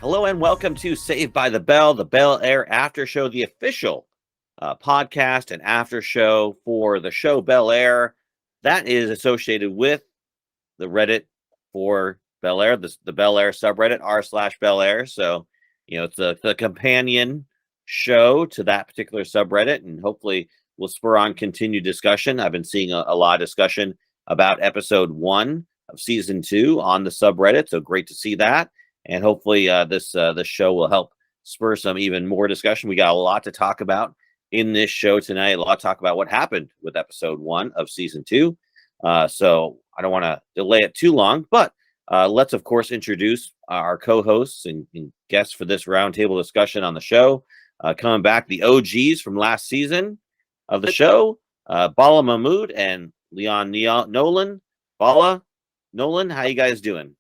Hello and welcome to Saved by the Bel-Air Aftershow, the official podcast and after show for the show Bel-Air. That is associated with the Reddit for Bel-Air, the Bel-Air subreddit, r/Bel-Air. So, it's the companion show to that particular subreddit, and hopefully will spur on continued discussion. I've been seeing a lot of discussion about episode 1 of season 2 on the subreddit, so great to see that. And hopefully this show will help spur some even more discussion. We got a lot to talk about in this show tonight. A lot to talk about what happened with episode 1 of season 2. So I don't want to delay it too long, but let's, of course, introduce our co-hosts and guests for this roundtable discussion on the show. Coming back, the OGs from last season of the show, Bala Mahmood and Nolan. Bala, Nolan, how you guys doing?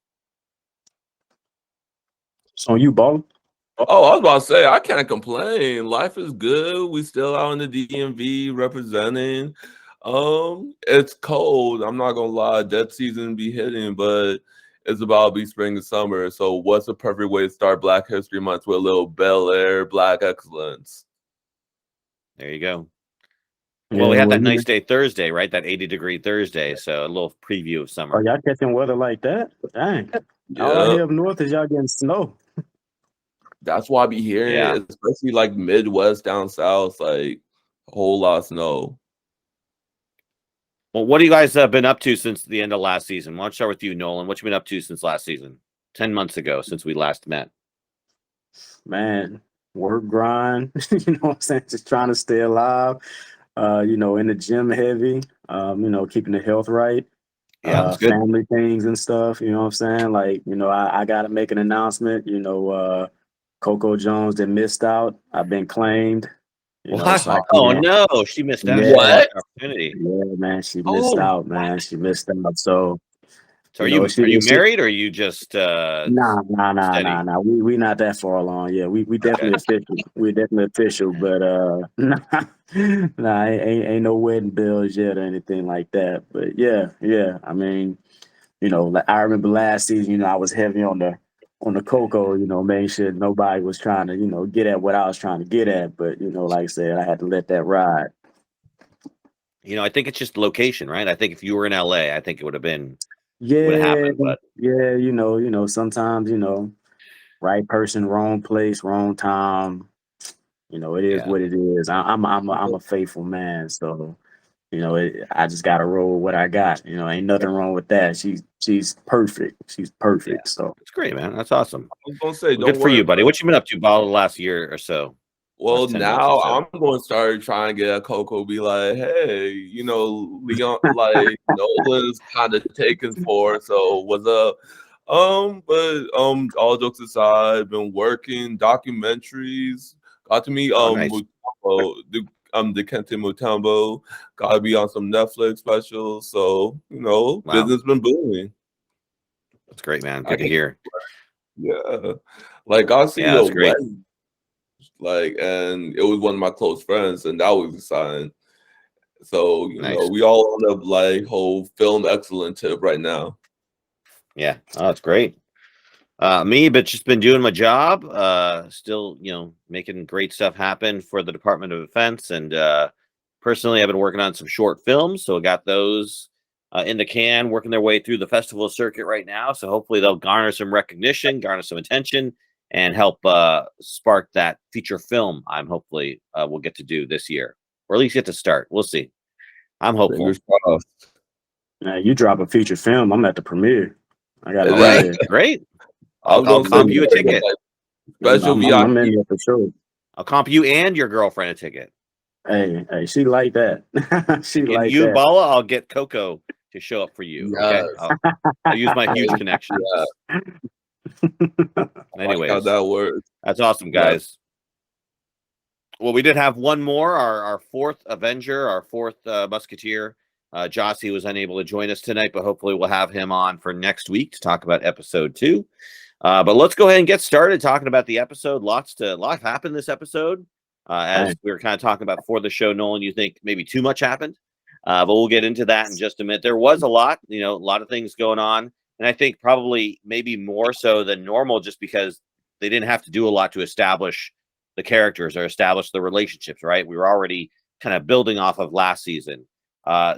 So you, Ball? Oh, I was about to say, I can't complain. Life is good. We still out in the DMV representing. It's cold. I'm not gonna lie, dead season be hitting, but it's about to be spring and summer. So what's a perfect way to start Black History Month with a little Bel-Air Black excellence? There you go. Well, we had that nice day Thursday, right? That 80-degree Thursday. So a little preview of summer. Oh, y'all catching weather like that? Dang. All I hear up north is y'all getting snow. That's why I be hearing it, especially like Midwest down south, like a whole lot of snow. Well, what have you guys been up to since the end of last season? Why don't I start with you, Nolan? What you been up to since last season? 10 months ago since we last met. Man, work grind. You know what I'm saying? Just trying to stay alive. In the gym heavy. Keeping the health right. Yeah, family things and stuff. You know what I'm saying? Like, I gotta make an announcement. Coco Jones that missed out. I've been claimed. What? No, she missed out. Yeah. What? Opportunity. Yeah, man, she missed out, man. She missed out. So are you married or are you just Nah. We not that far along. Yeah, we definitely official. We're definitely official, but ain't no wedding bells yet or anything like that. But yeah. I mean, like I remember last season, I was heavy on the Coco, making sure nobody was trying to, get at what I was trying to get at. But, like I said, I had to let that ride. I think it's just location, right? I think if you were in LA, I think it would have been happened. But yeah, sometimes, right person, wrong place, wrong time. It is what it is. I'm a faithful man, so I just gotta roll with what I got. Ain't nothing wrong with that. She's perfect. She's perfect. Yeah. So it's great, man. That's awesome. I was gonna say, good for you, buddy. What you been up to about the last year or so? Well, now I'm going to start trying to get a Coco. Be like, hey, Leon, like Nolan's kind of taken for. So what's up? But all jokes aside, been working documentaries. Got to meet nice. the Kente Mutombo. Got to be on some Netflix specials. So business been booming. That's great, man. Good to hear. Yeah, like I see that's great. wedding. Like, and it was one of my close friends, and that was exciting. So, we all on the like whole film excellent tip right now. Yeah, that's great. Me, but just been doing my job. Still, making great stuff happen for the Department of Defense, and personally, I've been working on some short films, so I got those in the can, working their way through the festival circuit right now. So hopefully, they'll garner some recognition, garner some attention, and help spark that feature film I'm hopefully we'll get to do this year, or at least get to start. We'll see. I'm hopeful. Now you drop a feature film, I'm at the premiere. I got it. Great. I'll comp you a ticket. Special VIP. I'm in there for sure. I'll comp you and your girlfriend a ticket. Hey, she like that. She and like you, that. Bala, I'll get Coco to show up for you. Yes. Okay, I'll use my huge connection. Anyways, how that works. That's awesome, guys. Yeah. Well, we did have one more, our fourth Avenger, our fourth Musketeer. Jossie was unable to join us tonight, but hopefully we'll have him on for next week to talk about episode 2. But let's go ahead and get started talking about the episode. Lot happened this episode. As we were kind of talking about before the show, Nolan, you think maybe too much happened? But we'll get into that in just a minute. There was a lot, a lot of things going on. And I think probably maybe more so than normal, just because they didn't have to do a lot to establish the characters or establish the relationships, right? We were already kind of building off of last season.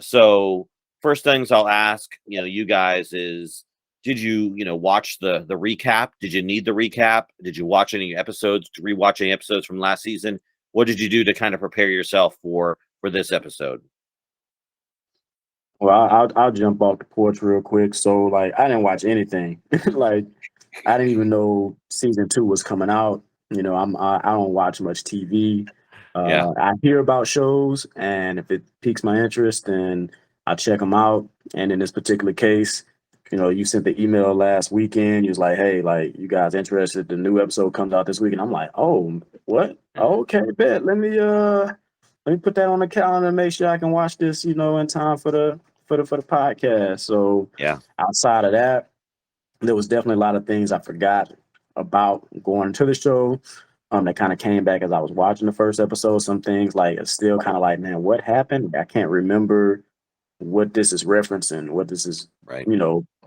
So first things I'll ask, you guys is, did you, watch the recap? Did you need the recap? Did you watch any episodes, rewatch any episodes from last season? What did you do to kind of prepare yourself for this episode? Well, I'll jump off the porch real quick. So like I didn't watch anything. Like I didn't even know season 2 was coming out. I don't watch much TV. Yeah. I hear about shows, and if it piques my interest, then I check them out. And in this particular case, you sent the email last weekend. You was like, "Hey, like you guys interested? The new episode comes out this week." And I'm like, "Oh, what? Okay, bet. Let me put that on the calendar and make sure I can watch this, in time for the podcast." So Yeah. outside of that, there was definitely a lot of things I forgot about going into the show. That kind of came back as I was watching the first episode. Some things like it's still kind of like, man, what happened? I can't remember what this is referencing, what this is, Right.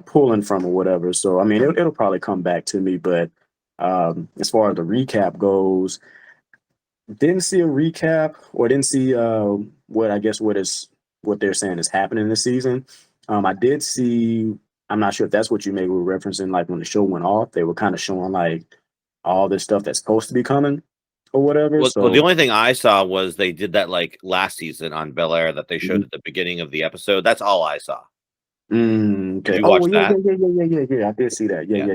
pulling from or whatever. So I mean, it'll probably come back to me. But as far as the recap goes, didn't see a recap or didn't see what they're saying is happening this season. I did see. I'm not sure if that's what you maybe were referencing. Like when the show went off, they were kind of showing like all this stuff that's supposed to be coming or whatever. Well, So the only thing I saw was they did that like last season on Bel-Air that they showed at the beginning of the episode. That's all I saw. okay. Did you watch that? Yeah. I did see that. Yeah.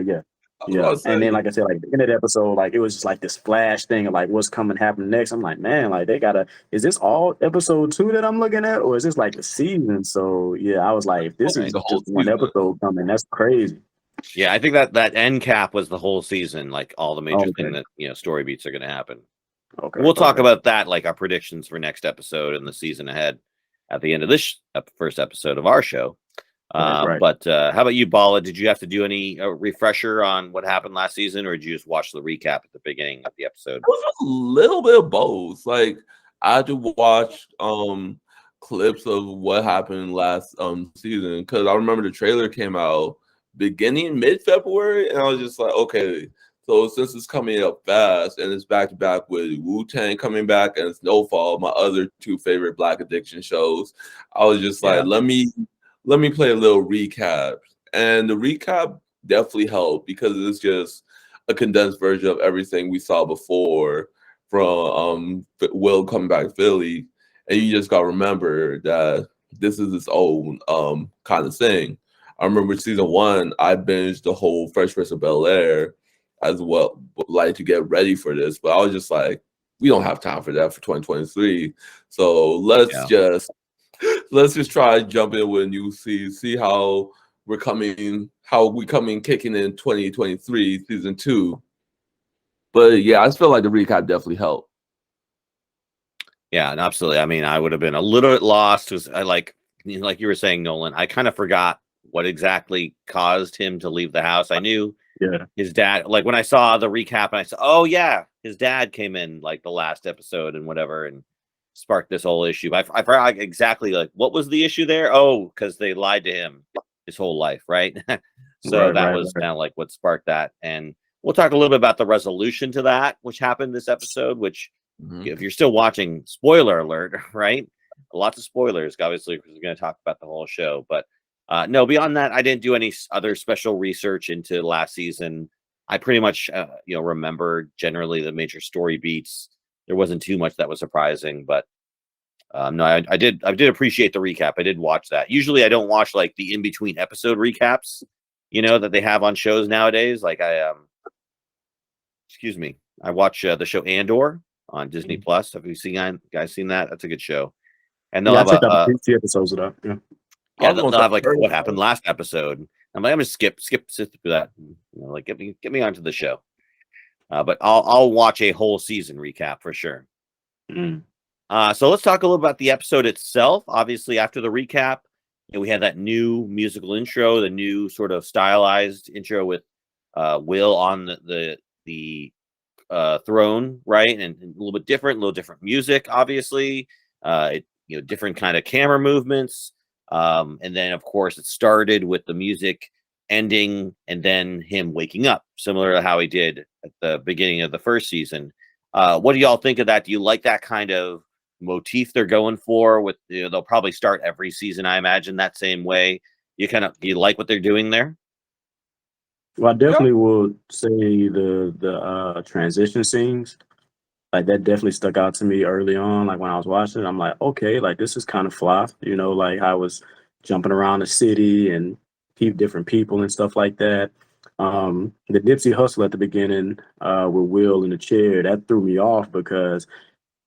was And then, saying, like I said, like the end of the episode, like it was just like this flash thing of like what's coming happen next. I'm like, man, like they gotta. Is this all episode 2 that I'm looking at, or is this like the season? So yeah, I was like, if this is the whole just one season. episode coming, that's crazy. Yeah, I think that end cap was the whole season, like all the major Okay. thing that story beats are going to happen. Okay. We'll talk okay. about that, like our predictions for next episode and the season ahead at the end of this first episode of our show. Right. But how about you, Bala? Did you have to do any refresher on what happened last season, or did you just watch the recap at the beginning of the episode? It was a little bit of both. Like I had to watch clips of what happened last season because I remember the trailer came out beginning mid-February, and I was just like, okay, so since it's coming up fast and it's back to back with Wu-Tang coming back and Snowfall, my other 2 favorite Black Addiction shows, I was just like, let me play a little recap. And the recap definitely helped because it's just a condensed version of everything we saw before from Will coming back to Philly. And you just got to remember that this is its own kind of thing. I remember season 1, I binged the whole Fresh Prince of Bel-Air as well, like to get ready for this. But I was just like, we don't have time for that for 2023. So let's just try to jump in with a new season, see how we coming kicking in 2023 season 2. But yeah, I just feel like the recap definitely helped. Yeah, and absolutely. I mean, I would have been a little bit lost because I like you were saying, Nolan. I kind of forgot what exactly caused him to leave the house. I knew his dad. Like when I saw the recap, and I said, "Oh yeah, his dad came in like the last episode and whatever, and sparked this whole issue." I forgot exactly like what was the issue there. Oh, because they lied to him his whole life, right? So that was kind of like what sparked that. And we'll talk a little bit about the resolution to that, which happened this episode. Which, if you're still watching, spoiler alert, right? Lots of spoilers, obviously, because we're going to talk about the whole show. But no, beyond that, I didn't do any other special research into last season. I pretty much, remember generally the major story beats. There wasn't too much that was surprising, but no, I did appreciate the recap. I did watch that. Usually, I don't watch like the in between episode recaps, that they have on shows nowadays. Like I watch the show Andor on Disney Plus. Have you guys seen that? That's a good show. And they'll have a few episodes of that. Yeah, they'll have like what happened last episode. I'm like, I'm gonna skip through that. Like get me onto the show. But I'll watch a whole season recap for sure. So let's talk a little about the episode itself. Obviously, after the recap, we had that new musical intro, the new sort of stylized intro with Will on the throne, right? And a little bit different music, obviously. Different kind of camera movements. And then, of course, it started with the music ending and then him waking up, similar to how he did at the beginning of the first season. What do y'all think of that? Do you like that kind of motif they're going for? With they'll probably start every season, I imagine, that same way. Do you like what they're doing there? Well, I Yeah. definitely would say the transition scenes, like that definitely stuck out to me early on. Like when I was watching it, I'm like, okay, like this is kind of fly, like I was jumping around the city and different people and stuff like that. The Nipsey hustle at the beginning, with Will in the chair, that threw me off because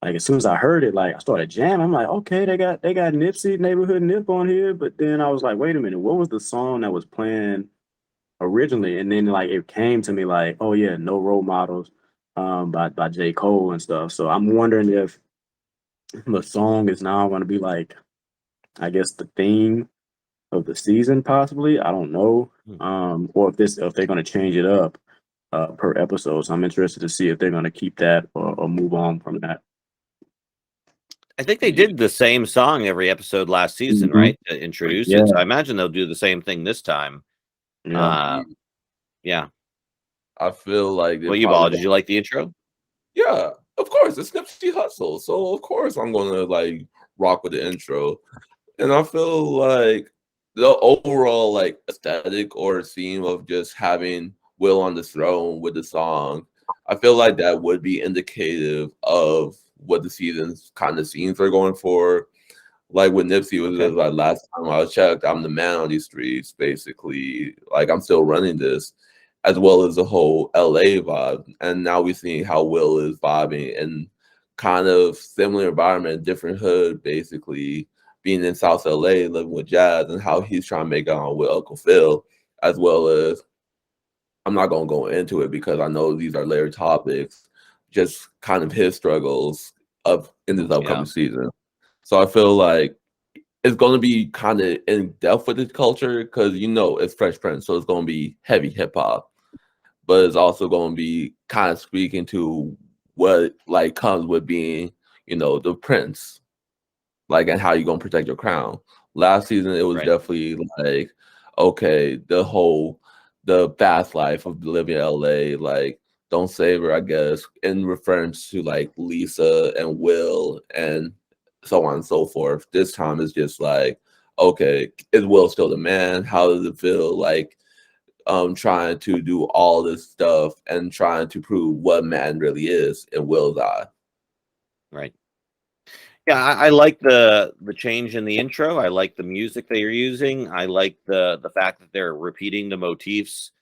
like as soon as I heard it, like I started jamming. I'm like, okay, they got Nipsey Neighborhood Nip on here, but then I was like, wait a minute, what was the song that was playing originally? And then like it came to me like, oh yeah, No Role Models, by J. Cole and stuff. So I'm wondering if the song is now going to be like, I guess, the theme of the season, possibly. I don't know. Or if they're going to change it up per episode. So I'm interested to see if they're going to keep that or move on from that. I think they did the same song every episode last season, Mhm. right? To introduce Yeah. it. So I imagine they'll do the same thing this time. Yeah. Yeah. I feel like they're Well, you, probably Ball, did you like the intro? Yeah, of course, it's Nipsey Hussle, so of course I'm gonna like rock with the intro, and I feel like the overall like aesthetic or theme of just having Will on the throne with the song, I feel like that would be indicative of what the season's kind of scenes are going for. Like with Nipsey was Okay. just like last time I checked, I'm the man on these streets, basically. Like I'm still running this, as well as the whole LA vibe. And now we see how Will is vibing in kind of similar environment, different hood, basically being in South LA, living with Jazz, and how he's trying to make it on with Uncle Phil, as well as I'm not gonna go into it because I know these are layered topics, just kind of his struggles of in this upcoming season. So I feel like it's going to be kind of in depth with the culture because it's Fresh Prince, so it's going to be heavy hip hop, but it's also going to be kind of speaking to what like comes with being the prince, like, and how you going to protect your crown. Last season it was Right. definitely like, okay, the fast life of living in LA, like don't save her, I guess, in reference to like Lisa and Will and so on and so forth. This time it's just like, okay, is Will still the man? How does it feel like trying to do all this stuff and trying to prove what man really is in Will's eye? Right. Yeah, I like the change in the intro. I like the music they are using. I like the fact that they're repeating the motifs,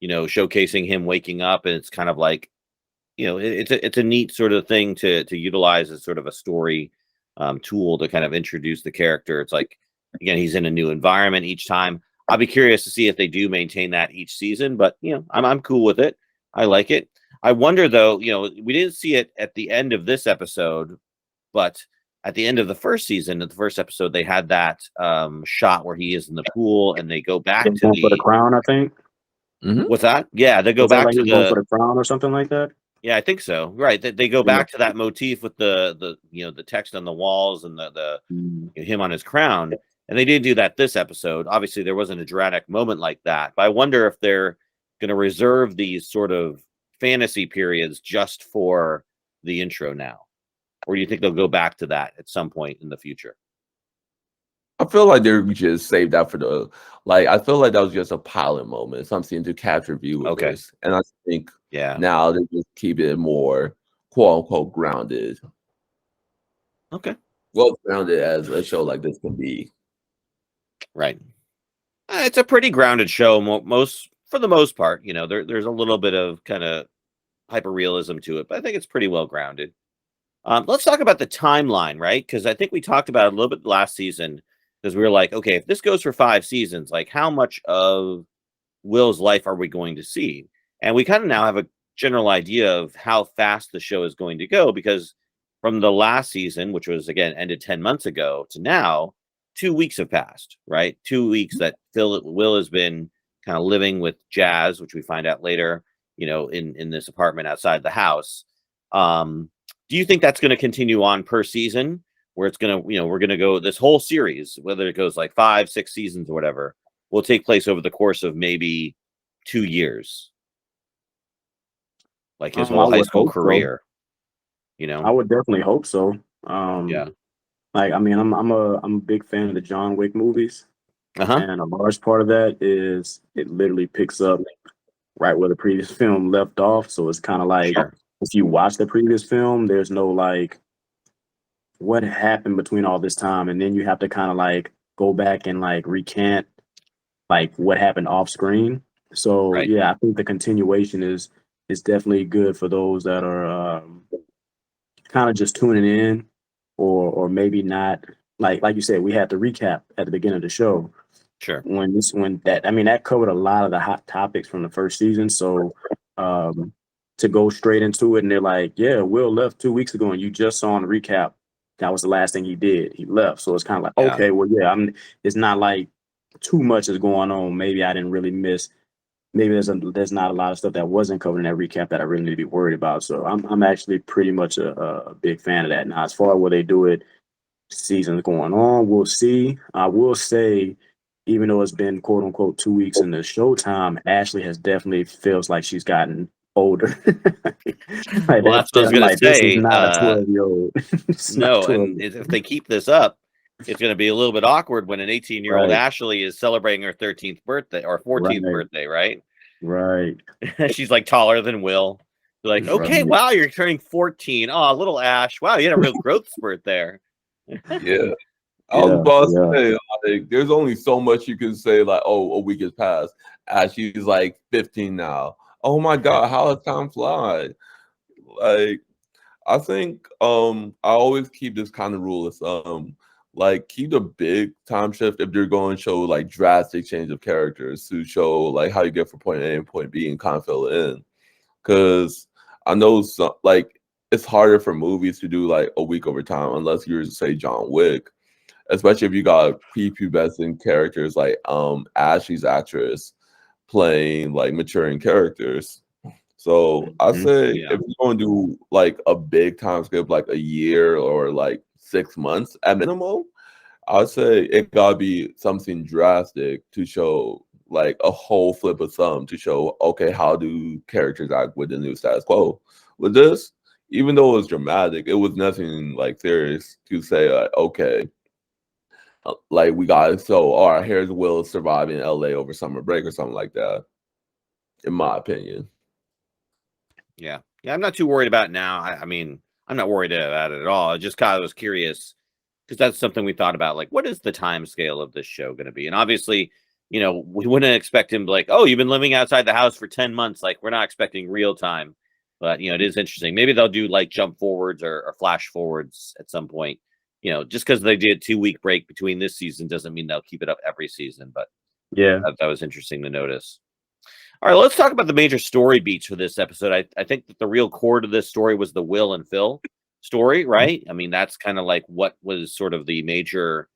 showcasing him waking up, and it's kind of like, it's a neat sort of thing to utilize as sort of a story tool to kind of introduce the character. It's like, again, he's in a new environment each time. I'll be curious to see if they do maintain that each season, but I'm cool with it. I like it. I wonder though, we didn't see it at the end of this episode, but at the end of the first season, at the first episode, they had that shot where he is in the pool, and they go back to Going for the the crown, I think. what's that? Yeah, they go Was that back like he to was going for the the crown or something like that? yeah, I think so. Right, they go Yeah. back to that motif with the text on the walls and the Mm. him on his crown, and they did do that this episode. Obviously, there wasn't a dramatic moment like that, but I wonder if they're going to reserve these sort of fantasy periods just for the intro now. Or do you think they'll go back to that at some point in the future? I feel like they just saved that for the I feel like that was just a pilot moment, something to capture Okay. viewers. And I think Yeah. now they just keep it more quote unquote grounded. Okay. Well grounded as a show like this can be. Right. It's a pretty grounded show, for the most part. There's a little bit of kind of hyper realism to it, but I think it's pretty well grounded. Let's talk about the timeline, right? Because I think we talked about it a little bit last season, because we were like, okay, if this goes for 5 seasons, like how much of Will's life are we going to see? And we kind of now have a general idea of how fast the show is going to go, because from the last season, which was again ended 10 months ago, to now, 2 weeks have passed, right? 2 weeks that Will has been kind of living with Jazz, which we find out later, in this apartment outside the house. Do you think that's going to continue on per season, where it's going to, we're going to go this whole series, whether it goes like 5, 6 seasons or whatever? will take place over the course of maybe 2 years, like his I whole high would school hope so. career. You I know? would definitely hope so. Yeah. Like I mean, I'm a big fan of the John Wick movies, Uh-huh. and a large part of that is it literally picks up right where the previous film left off. So it's kind of like Sure. if you watch the previous film, there's no like what happened between all this time, and then you have to kind of like go back and like recant like what happened off screen. So Right. yeah, I think the continuation is definitely good for those that are kind of just tuning in, or maybe not. Like you said, we had the recap at the beginning of the show Sure. when that I mean that covered a lot of the hot topics from the first season. So um, to go straight into it, and they're like, yeah, Will left 2 weeks ago, and you just saw on the recap that was the last thing he did. He left. So it's kind of like, Yeah. okay, well, yeah, It's not like too much is going on. Maybe I didn't really miss. Maybe there's not a lot of stuff that wasn't covered in that recap that I really need to be worried about. So I'm actually pretty much a big fan of that. Now, as far as where they do it, seasons going on, we'll see. I will say, even though it's been quote unquote 2 weeks in the showtime, Ashley has definitely feels like she's gotten older. Like Well, that's what I was I'm gonna like, this is say. not a 12-year-old. It's not No, 12. and if they keep this up, it's going to be a little bit awkward when an 18-year-old Right, Ashley is celebrating her 13th birthday or 14th right, birthday, right? right, She's like taller than Will. They're like, okay, right. wow, you're turning 14. Oh, little Ash. Wow, you had a real growth spurt there. Yeah. I was Yeah, about to yeah, say, like, there's only so much you can say, like, oh, a week has passed. As she's like 15 now. Oh my God, how does time fly? Like, I think I always keep this kind of rule of thumb. Like, keep the big time shift if they're going to show like drastic change of characters to show like how you get from point A and point B and kind of fill it in. Because I know some like it's harder for movies to do like a week over time unless you're say John Wick, especially if you got prepubescent characters like Ashley's actress playing like maturing characters. So I Mhm. say Yeah. if you're going to do like a big time skip, like a year or like 6 months at minimum, I'd say it gotta be something drastic to show like a whole flip of thumb to show, okay, how do characters act with the new status quo? With this, even though it was dramatic, it was nothing like serious to say, okay, like we got so all right, here's Will surviving in LA over summer break or something like that, in my opinion. Yeah. Yeah. I'm not too worried about it now. I mean, I'm not worried about it at all. I just kind of was curious because that's something we thought about. Like, what is the time scale of this show going to be? And obviously, we wouldn't expect him to like, oh, you've been living outside the house for 10 months. Like, we're not expecting real time. But, it is interesting. Maybe they'll do like jump forwards or flash forwards at some point. Just because they did 2 week break between this season doesn't mean they'll keep it up every season. But Yeah. that was interesting to notice. All right, let's talk about the major story beats for this episode. I think that the real core to this story was the Will and Phil story, right? I mean, that's kind of like what was sort of the major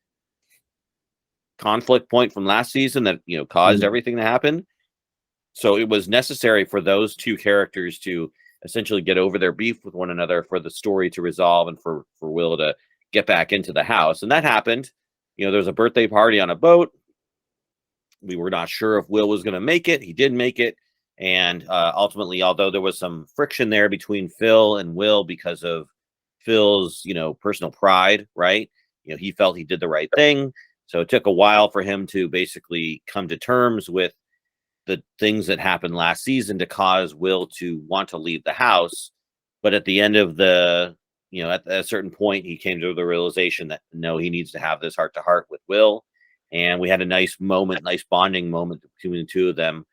conflict point from last season that, caused Mhm. everything to happen. So it was necessary for those two characters to essentially get over their beef with one another for the story to resolve and for Will to get back into the house. And that happened. There was a birthday party on a boat. We were not sure if Will was going to make it. He did make it. And ultimately, although there was some friction there between Phil and Will because of Phil's, personal pride, right? He felt he did the right thing. So it took a while for him to basically come to terms with the things that happened last season to cause Will to want to leave the house. But at the end of at a certain point, he came to the realization that no, he needs to have this heart to heart with Will. And we had a nice bonding moment between the two of them.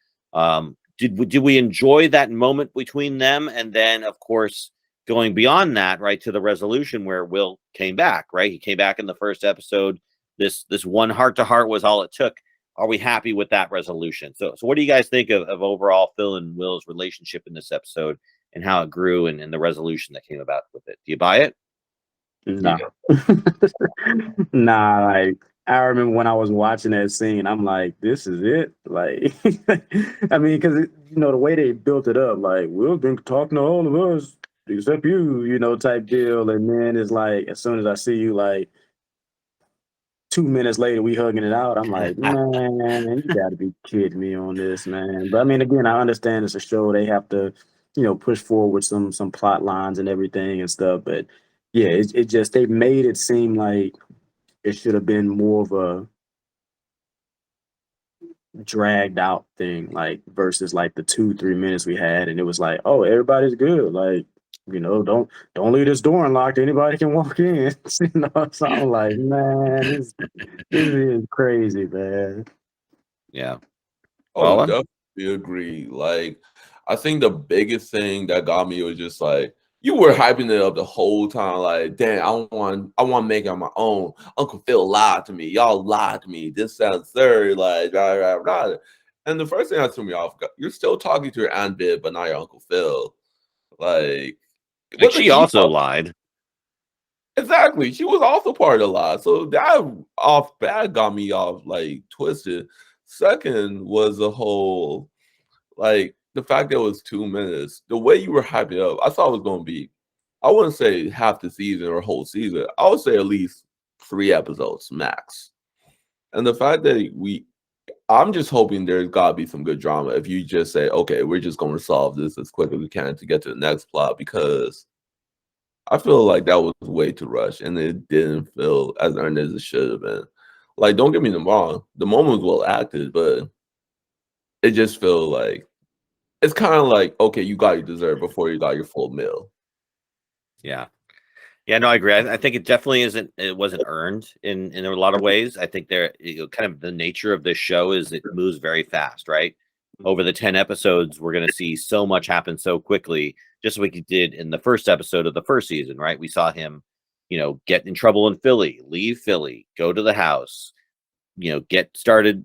Did we enjoy that moment between them? And then, of course, going beyond that, right, to the resolution where Will came back, right? He came back in the first episode. This one heart to heart was all it took. Are we happy with that resolution? So what do you guys think of overall Phil and Will's relationship in this episode and how it grew and the resolution that came about with it? Do you buy it? Nah. Nah, like I remember when I was watching that scene, I'm like, this is it. Like, I mean, because the way they built it up, like we've been talking to all of us except you, type deal. And then it's like, as soon as I see you, like 2 minutes later, we hugging it out. I'm like, man, you got to be kidding me on this, man. But I mean, again, I understand it's a show. They have to, push forward some plot lines and everything and stuff. But yeah, it just they made it seem like it should have been more of a dragged out thing, like versus like the 2-3 minutes we had, and it was like, oh, everybody's good. Like, don't leave this door unlocked. Anybody can walk in. So I'm like, man, this is crazy, man. Yeah. Oh, Bala? definitely agree. Like, I think the biggest thing that got me was just like you were hyping it up the whole time. Like, damn, I want to make it on my own. Uncle Phil lied to me. Y'all lied to me. This sounds third. Like, rah, rah, rah. And the first thing that threw me off, you're still talking to your Aunt Viv, but not your Uncle Phil. Like she also lied. Exactly. She was also part of the lie. So that got me off like twisted. Second was the whole like the fact that it was 2 minutes. The way you were hyping it up, I thought it was gonna be, I wouldn't say half the season or whole season. I would say at least 3 episodes max. And the fact that I'm just hoping there's gotta be some good drama if you just say, okay, we're just gonna resolve this as quick as we can to get to the next plot, because I feel like that was way too rushed and it didn't feel as earned as it should have been. Like, don't get me wrong, the moment was well acted, but it just felt like it's kind of like, okay, you got your dessert before you got your full meal. Yeah. Yeah, no, I agree. I think it definitely wasn't earned in a lot of ways. I think kind of the nature of this show is it moves very fast, right? Over the 10 episodes, we're going to see so much happen so quickly, just like he did in the first episode of the first season, right? We saw him, get in trouble in Philly, leave Philly, go to the house, get started,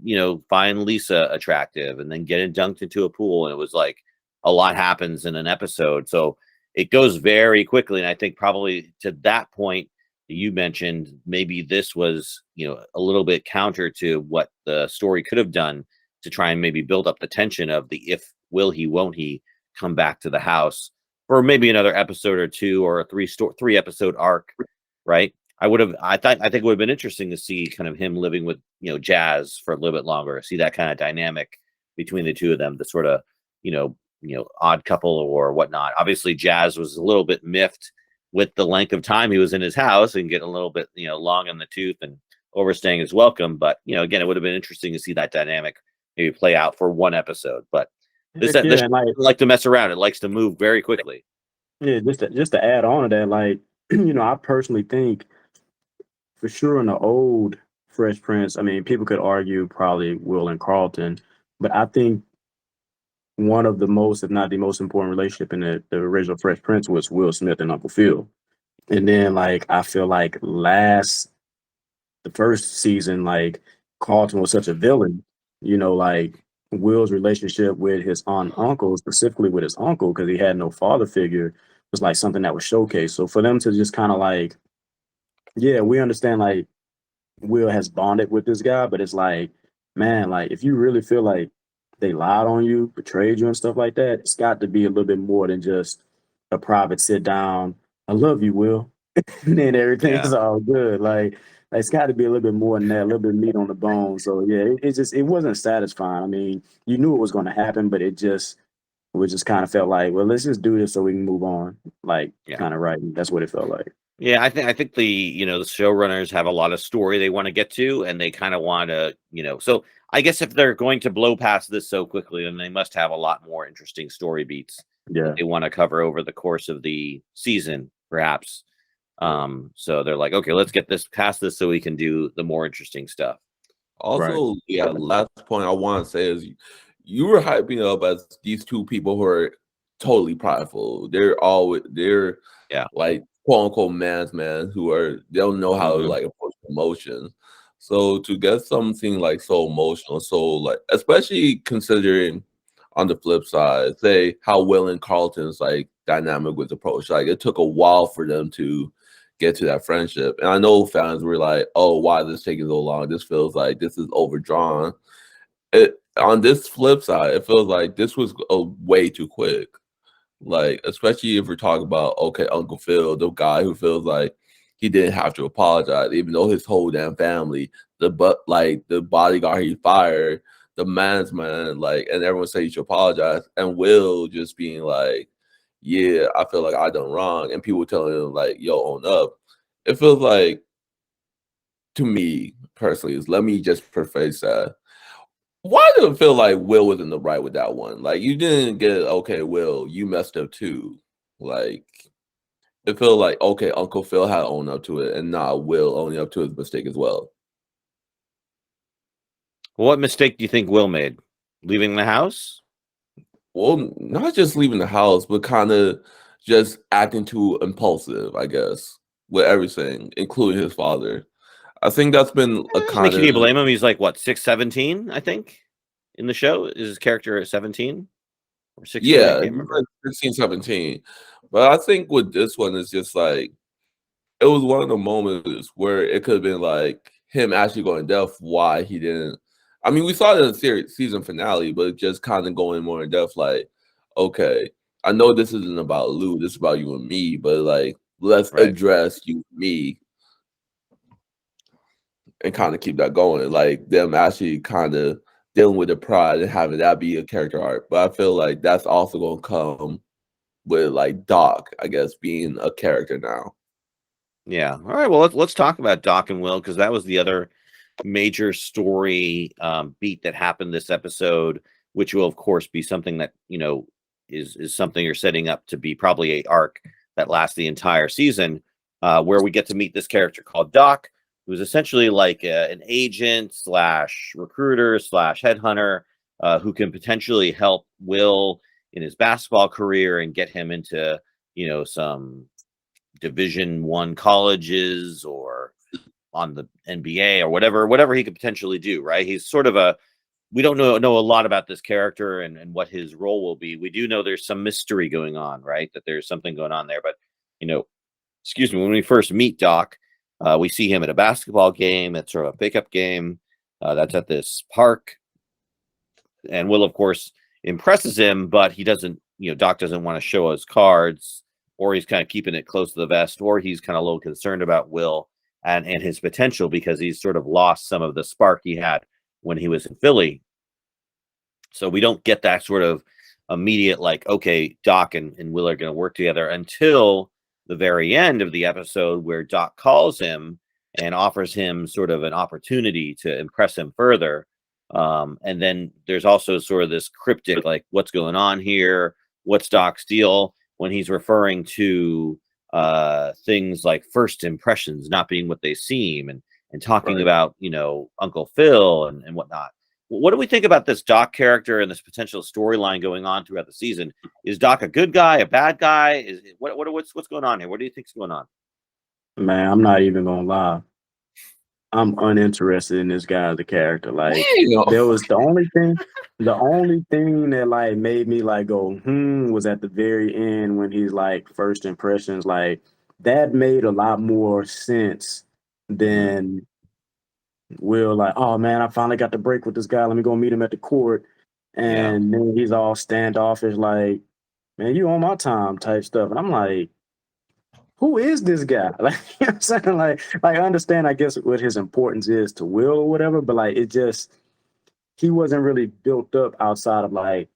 find Lisa attractive, and then get dunked into a pool. And it was like a lot happens in an episode. So it goes very quickly. And I think probably to that point you mentioned, maybe this was, a little bit counter to what the story could have done to try and maybe build up the tension of the if will he, won't he come back to the house for maybe another episode or two or a 3 episode arc, right? I think it would have been interesting to see kind of him living with, Jazz for a little bit longer, see that kind of dynamic between the two of them, the sort of, odd couple or whatnot. Obviously, Jazz was a little bit miffed with the length of time he was in his house and getting a little bit, long in the tooth and overstaying his welcome. But, again, it would have been interesting to see that dynamic maybe play out for one episode. But this like to mess around. It likes to move very quickly. Yeah, just to add on to that, like, I personally think for sure in the old Fresh Prince, I mean, people could argue probably Will and Carlton, but I think one of the most, if not the most important relationship in the original Fresh Prince was Will Smith and Uncle Phil. And then, like, I feel like the first season, like, Carlton was such a villain, like Will's relationship with his aunt and uncle, specifically with his uncle, because he had no father figure, was like something that was showcased. So for them to just kind of like, yeah, we understand like Will has bonded with this guy, but it's like, man, like if you really feel like they lied on you, betrayed you, and stuff like that, it's got to be a little bit more than just a private sit down. I love you, Will, and then everything's all good. Like it's got to be a little bit more than that, a little bit of meat on the bone. So yeah, it wasn't satisfying. I mean, you knew it was going to happen, but we just kind of felt like, well, let's just do this so we can move on. Like kind of right. That's what it felt like. Yeah, I think the the showrunners have a lot of story they want to get to, and they kind of want to So I guess if they're going to blow past this so quickly, then they must have a lot more interesting story beats that they want to cover over the course of the season, perhaps. So they're like, okay, let's get this past this so we can do the more interesting stuff. Also, last point I want to say is you were hyping up as these two people who are totally prideful. They're like quote unquote man's man they don't know how to like approach emotions. So to get something like so emotional, so like especially considering on the flip side, say how Will and Carlton's like dynamic was approached. Like it took a while for them to get to that friendship. And I know fans were like, oh, why is this taking so long? This feels like this is overdrawn. On this flip side, it feels like this was way too quick. Like, especially if we're talking about, okay, Uncle Phil, the guy who feels like he didn't have to apologize, even though his whole damn family, the bodyguard he fired, the man's man, like, and everyone said he should apologize, and Will just being like, yeah, I feel like I done wrong, and people telling him like, yo, own up. It feels like, to me personally, is, let me just preface that. Why do it feel like Will was in the right with that one? Like, you didn't get, okay, Will, you messed up too. Like, it felt like, okay, Uncle Phil had to own up to it, and not Will owning up to his mistake as well. What mistake do you think Will made? Leaving the house? Well, not just leaving the house, but kind of just acting too impulsive, I guess, with everything, including his father. I think that's been a kind Can you blame him? He's like, what, 17, I think, in the show? Is his character at 17? Or 16? Yeah, I can't remember. like 16, 17. But I think with this one, it's just like, it was one of the moments where it could have been like him actually going depth why he didn't. I mean, we saw it in the season finale, but just kind of going more in depth, like, okay, I know this isn't about Lou, this is about you and me, but like, let's address you and me and kind of keep that going. Like, them actually kind of dealing with the pride and having that be a character arc. But I feel like that's also going to come with like Doc, I guess, being a character now. Yeah. All right. Well, let's talk about Doc and Will, because that was the other major story beat that happened this episode, which will of course be something that, you know, is something you're setting up to be probably a arc that lasts the entire season, where we get to meet this character called Doc, who's essentially like an agent slash recruiter slash headhunter, who can potentially help Will in his basketball career and get him into, you know, some Division I colleges or on the NBA or whatever he could potentially do. Right? He's sort of we don't know a lot about this character and what his role will be. We do know there's some mystery going on, right? That there's something going on there. But, you know, excuse me, when we first meet Doc, we see him at a basketball game. That's sort of a pickup game. That's at this park. And Will, of course, impresses him, but he doesn't, you know, Doc doesn't want to show his cards, or he's kind of keeping it close to the vest, or he's kind of a little concerned about Will and his potential, because he's sort of lost some of the spark he had when he was in Philly. So we don't get that sort of immediate, like, okay, Doc and Will are going to work together until the very end of the episode, where Doc calls him and offers him sort of an opportunity to impress him further. And then there's also sort of this cryptic, like, what's going on here? What's Doc's deal? When he's referring to things like first impressions not being what they seem, and talking about, you know, Uncle Phil and whatnot. What do we think about this Doc character and this potential storyline going on throughout the season? Is Doc a good guy, a bad guy? Is what's going on here? What do you think's going on? Man, I'm not even gonna lie. I'm uninterested in this guy as a character. Like, there was the only thing that like made me like go was at the very end, when he's like first impressions. Like, that made a lot more sense than Will, like, oh man, I finally got to break with this guy. Let me go meet him at the court. And then he's all standoffish, like, man, you on my time type stuff. And I'm like, who is this guy? Like, you know what I'm saying? Like I understand, I guess, what his importance is to Will or whatever, but like, it just, he wasn't really built up outside of like,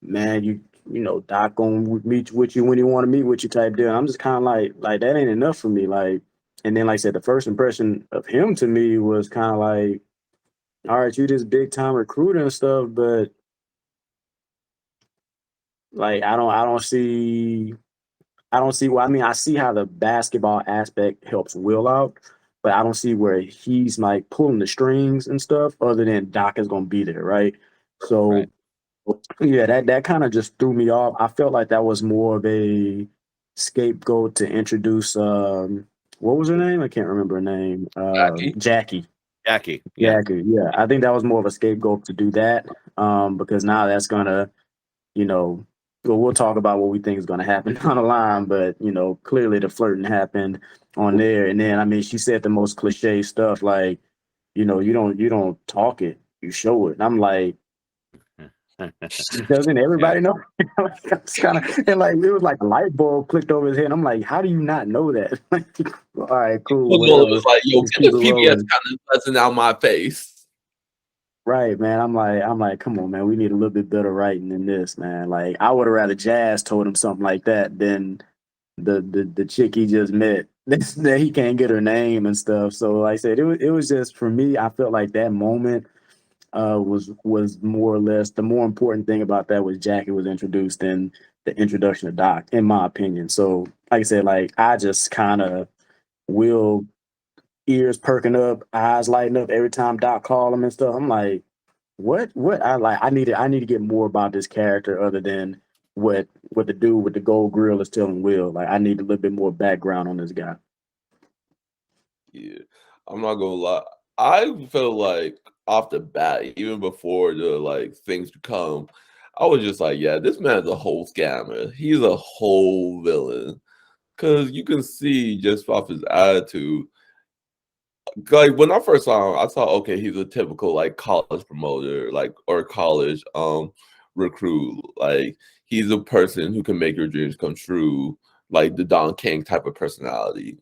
man, you know, Doc gonna meet with you when he want to meet with you type deal. I'm just kind of like that ain't enough for me. Like, and then like I said, the first impression of him to me was kind of like, all right, you this big time recruiter and stuff, but like I don't see well, I mean, I see how the basketball aspect helps Will out, but I don't see where he's like pulling the strings and stuff, other than Doc is gonna be there, right? So yeah, that kind of just threw me off. I felt like that was more of a scapegoat to introduce what was her name? I can't remember her name. Jackie. Jackie. Yeah. I think that was more of a scapegoat to do that. Because now that's gonna, you know, well, we'll talk about what we think is gonna happen down the line, but you know, clearly the flirting happened on there. And then I mean, she said the most cliche stuff like, you know, you don't talk it, you show it. And I'm like, Doesn't everybody know? Like, I was kind of, and like it was like a light bulb clicked over his head. I'm like, how do you not know that? All right, cool, Nolan whatever. was like, "Yo, Just get keep it this PBS rolling. kind of buzzing out my face." Right, man. I'm like, come on, man. We need a little bit better writing than this, man. Like, I would have rather Jazz told him something like that than the chick he just met. That he can't get her name and stuff. So, like I said, it was just for me. I felt like that moment was more or less the more important thing about that was Jackie was introduced than the introduction of Doc, in my opinion. So, like I said, like I just kind of will ears perking up, eyes lighting up every time Doc called him and stuff. I'm like, what? I need to get more about this character other than what the dude with the gold grill is telling Will. Like I need a little bit more background on this guy. Yeah, I'm not gonna lie. I feel like off the bat, even before the like things to come, I was just like, yeah, this man's a whole scammer. He's a whole villain. Cause you can see just off his attitude. Like when I first saw him, I thought, okay, he's a typical like college promoter, like or college recruit. Like he's a person who can make your dreams come true, like the Don King type of personality,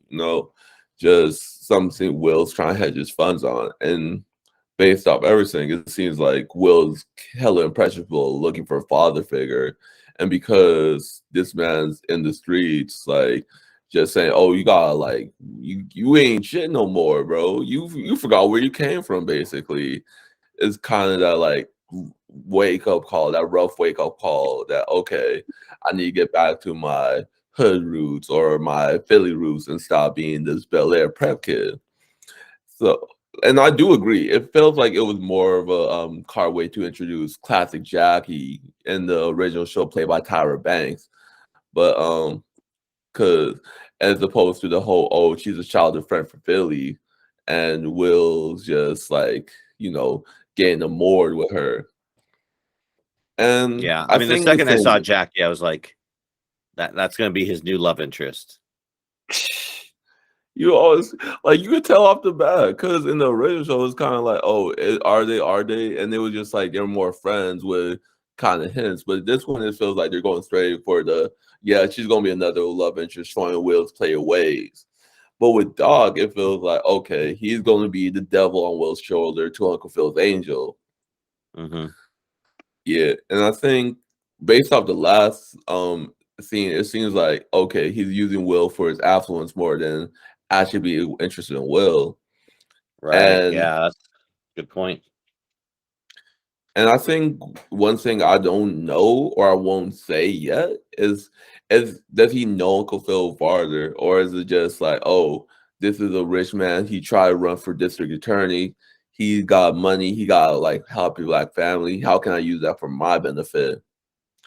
just something Will's trying to hedge his funds on. And based off everything, it seems like Will's hella impressionable, looking for a father figure. And because this man's in the streets, like just saying, "Oh, you gotta like you ain't shit no more, bro. You forgot where you came from." Basically, it's kind of that like wake up call, that rough wake up call. That okay, I need to get back to my hood roots or my Philly roots and stop being this Bel-Air prep kid. So, and I do agree. It feels like it was more of a car way to introduce classic Jackie in the original show played by Tyra Banks, but because as opposed to the whole she's a childhood friend for Philly, and Will's just like getting amored with her, and Yeah, I I mean, the think the second I saw thing. Jackie, I was like, that's going to be his new love interest. You always like you could tell off the bat because in the original show it's kind of like, are they, and they were just like they're more friends with kind of hints. But this one it feels like they're going straight for she's gonna be another love interest showing Will's player ways. But with Dog, it feels like okay, he's gonna be the devil on Will's shoulder to Uncle Phil's angel. Mm-hmm. Yeah, and I think based off the last scene, it seems like okay, he's using Will for his affluence more than actually be interested in Will. Right. And Yeah, that's a good point. and I think one thing I don't know or I won't say yet is does he know Uncle Phil farther, or is it just like, oh, this is a rich man, he tried to run for district attorney, he got money, he got like help a black family, how can I use that for my benefit?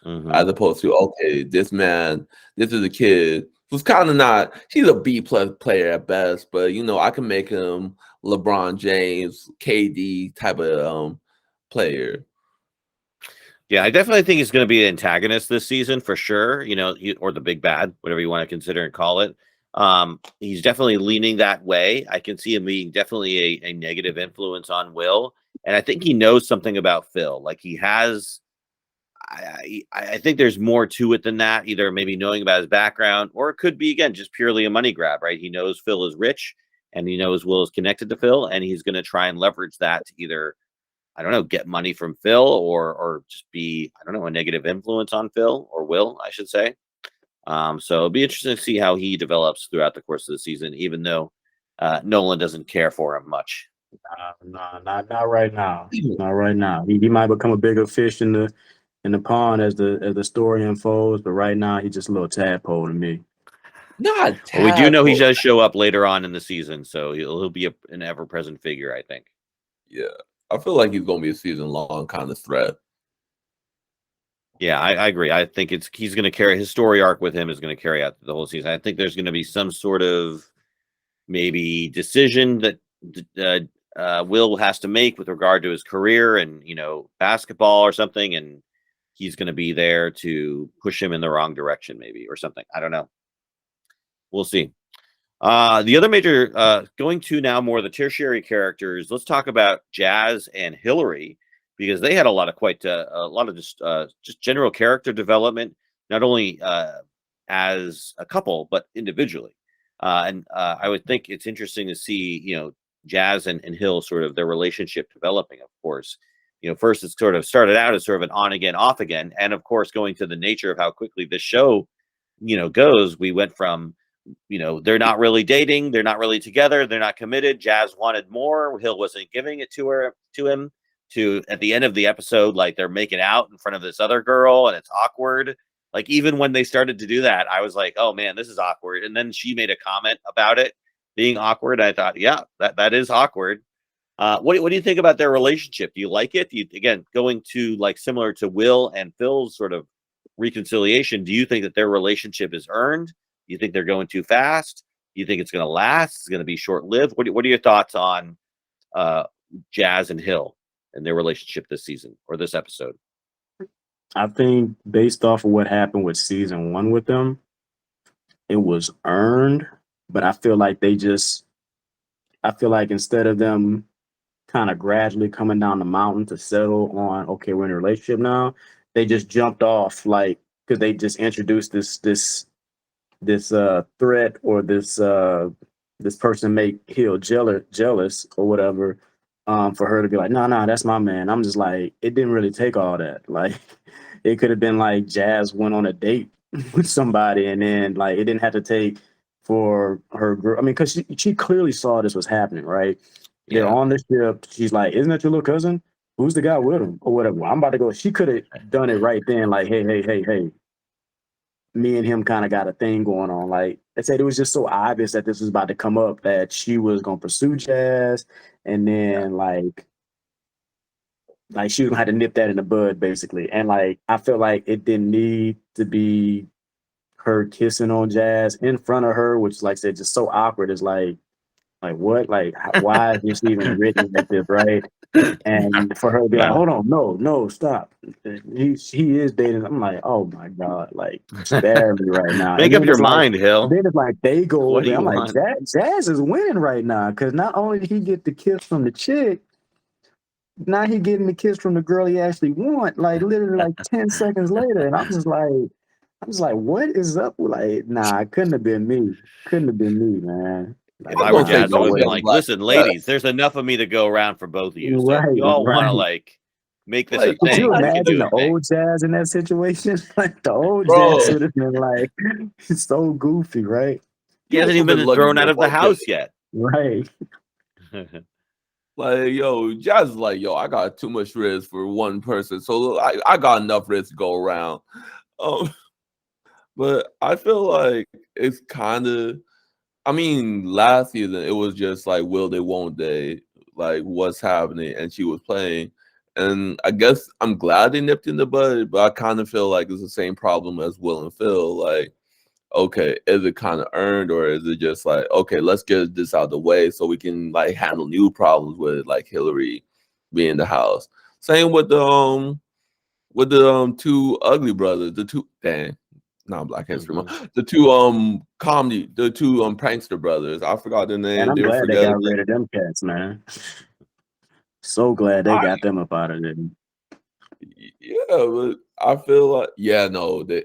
Mm-hmm. As opposed to okay, this is a kid who's kind of not. He's a B+ player at best, but I can make him LeBron James, KD type of player. Yeah, I definitely think he's going to be the antagonist this season for sure. Or the big bad, whatever you want to consider and call it. He's definitely leaning that way. I can see him being definitely a negative influence on Will, and I think he knows something about Phil. Like he has. I think there's more to it than that. Either maybe knowing about his background, or it could be again just purely a money grab. Right? He knows Phil is rich, and he knows Will is connected to Phil, and he's going to try and leverage that to either I don't know, get money from Phil or just be, I don't know, a negative influence on Phil or Will, I should say. So it'll be interesting to see how he develops throughout the course of the season, even though Nolan doesn't care for him much. No, not right now. Not right now. He might become a bigger fish in the pond as the story unfolds, but right now he's just a little tadpole to me. Not Well, we do know he tadpole. does show up later on in the season, so he'll be an ever present figure, I think. Yeah, I feel like he's gonna be a season long kind of threat. Yeah, I agree. I think he's going to carry his story arc with him is going to carry out the whole season. I think there's going to be some sort of maybe decision that Will has to make with regard to his career and basketball or something, and he's going to be there to push him in the wrong direction, maybe or something. I don't know. We'll see. The other major going to now more the tertiary characters. Let's talk about Jazz and Hillary. because they had a lot of just general character development, not only as a couple but individually. And I would think it's interesting to see, Jazz and Hill, sort of their relationship developing. Of course, first it sort of started out as sort of an on again, off again, and of course, going to the nature of how quickly this show, goes, we went from, they're not really dating, they're not really together, they're not committed. Jazz wanted more, Hill wasn't giving it to him. To at the end of the episode, like they're making out in front of this other girl, and it's awkward. Like even when they started to do that, I was like, "Oh man, this is awkward." And then she made a comment about it being awkward. I thought, yeah, that is awkward. What do you think about their relationship? Do you like it? Do you, again, going to like similar to Will and Phil's sort of reconciliation? Do you think that their relationship is earned? Do you think they're going too fast? Do you think it's going to last? It's going to be short lived? What are your thoughts on Jazz and Hill and their relationship this season or this episode? I think based off of what happened with season 1 with them, it was earned, but I feel like instead of them kind of gradually coming down the mountain to settle on, okay, we're in a relationship now, they just jumped off, like, because they just introduced this threat, or this person make Hill jealous or whatever, for her to be like, no, that's my man. I'm just like, it didn't really take all that. Like, it could have been like Jazz went on a date with somebody, and then like it didn't have to take for her girl. I mean, because she clearly saw this was happening, right? They're on the ship. She's like, isn't that your little cousin? Who's the guy with him? Or whatever. Well, I'm about to go. She could have done it right then, like, hey, me and him kind of got a thing going on. Like I said, it was just so obvious that this was about to come up, that she was gonna pursue Jazz, and then like she was gonna have to nip that in the bud, basically. And like I feel like it didn't need to be her kissing on Jazz in front of her, which, like I said, just so awkward. Is like what? Like why is this even written like this, right? And for her to be like, hold on, no, stop. He is dating. I'm like, oh my God, like spare me right now. Make up your mind, Hill. Then it's like they go What over do there. you I'm want? like, Jazz is winning right now, because not only did he get the kiss from the chick, now he getting the kiss from the girl he actually want, like literally like 10 seconds later. And I'm just like, what is up? Like, nah, it couldn't have been me. Couldn't have been me, man. If Like, I were gonna say Jazz, I no would have been way. like, listen, ladies, there's enough of me to go around for both of you. So if you all want to like make this a Like, could thing, you we can imagine do the a thing. old Jazz in that situation? Like the old Bro. Jazz would have been like so goofy, right? He hasn't even been thrown out of the house yet. Right. Like, yo, Jazz is like, yo, I got too much risk for one person, so I got enough risk to go around. But I feel like it's kind of, I mean, last season it was just like, will they, won't they, like what's happening, and she was playing, and I guess I'm glad they nipped in the bud, but I kind of feel like it's the same problem as Will and Phil. Like, okay, is it kind of earned, or is it just like, okay, let's get this out of the way so we can like handle new problems with like Hillary being in the house. Same with the two ugly brothers, the two not Black History Month, the two prankster brothers. I forgot their name. And I'm They were glad they forgettable. got rid of them cats, man. So glad they got them up out of there. Yeah, but I feel like,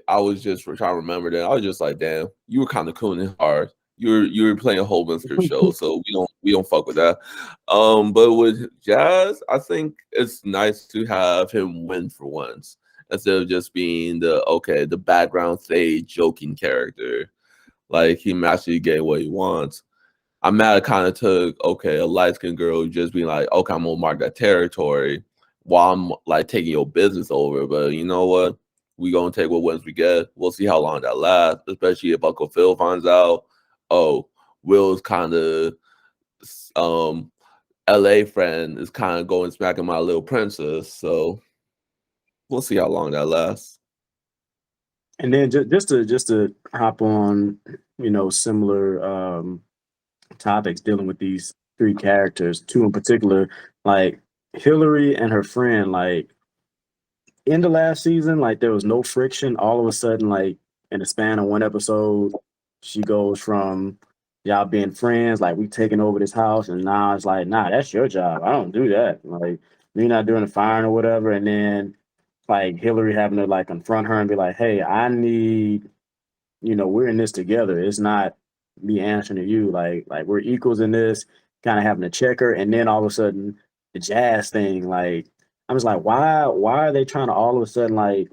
I was just trying to remember that. I was just like, damn, you were kind of cooning hard. You were playing a whole bunch of shows, so we don't fuck with that. But with Jazz, I think it's nice to have him win for once, instead of just being the background stage joking character. Like, he actually getting what he wants. I'm mad it kind of took, a light-skinned girl just being like, okay, I'm gonna mark that territory while I'm like taking your business over. But you know what? We gonna take what wins we get. We'll see how long that lasts, especially if Uncle Phil finds out, oh, Will's kind of LA friend is kind of going smacking my little princess. So we'll see how long that lasts. And then just to hop on, similar topics dealing with these three characters, two in particular, like Hillary and her friend, like in the last season, like there was no friction. All of a sudden, like in the span of one episode, she goes from y'all being friends, like we taking over this house, and now it's like, nah, that's your job. I don't do that. Like you're not doing the firing or whatever, and then like Hillary having to like confront her and be like, hey, I need, we're in this together. It's not me answering to you. Like we're equals in this, kind of having to check her. And then all of a sudden the jazz thing, like I was like, why are they trying to all of a sudden like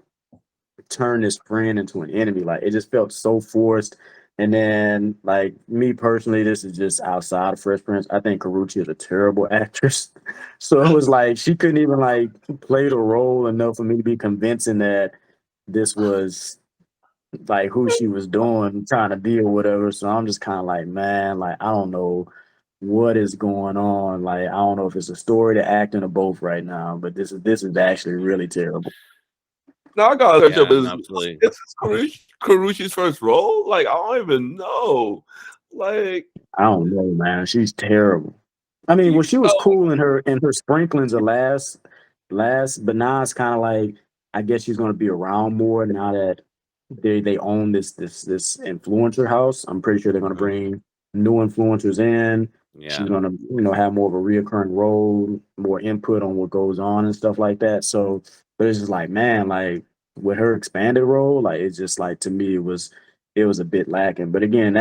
turn this friend into an enemy? Like it just felt so forced. And then like me personally, this is just outside of Fresh Prince. I think Karuchi is a terrible actress. So it was like she couldn't even like play the role enough for me to be convincing that this was like who she was doing, trying to be or whatever. So I'm just kind of like, man, like I don't know what is going on. Like I don't know if it's a story, the acting, or both right now. But this is actually really terrible. No, I gotta catch up. Yeah, Is absolutely. this Karushi's first role? Like I don't even know. Like I don't know, man. She's terrible. I mean, well, you she was know, cool in her sprinklings of last, but now it's kind of like I guess she's gonna be around more now that they own this influencer house. I'm pretty sure they're gonna bring new influencers in. Yeah. She's gonna have more of a reoccurring role, more input on what goes on and stuff like that. So, but it's just like, man, like with her expanded role, like it's just like to me it was a bit lacking. But again,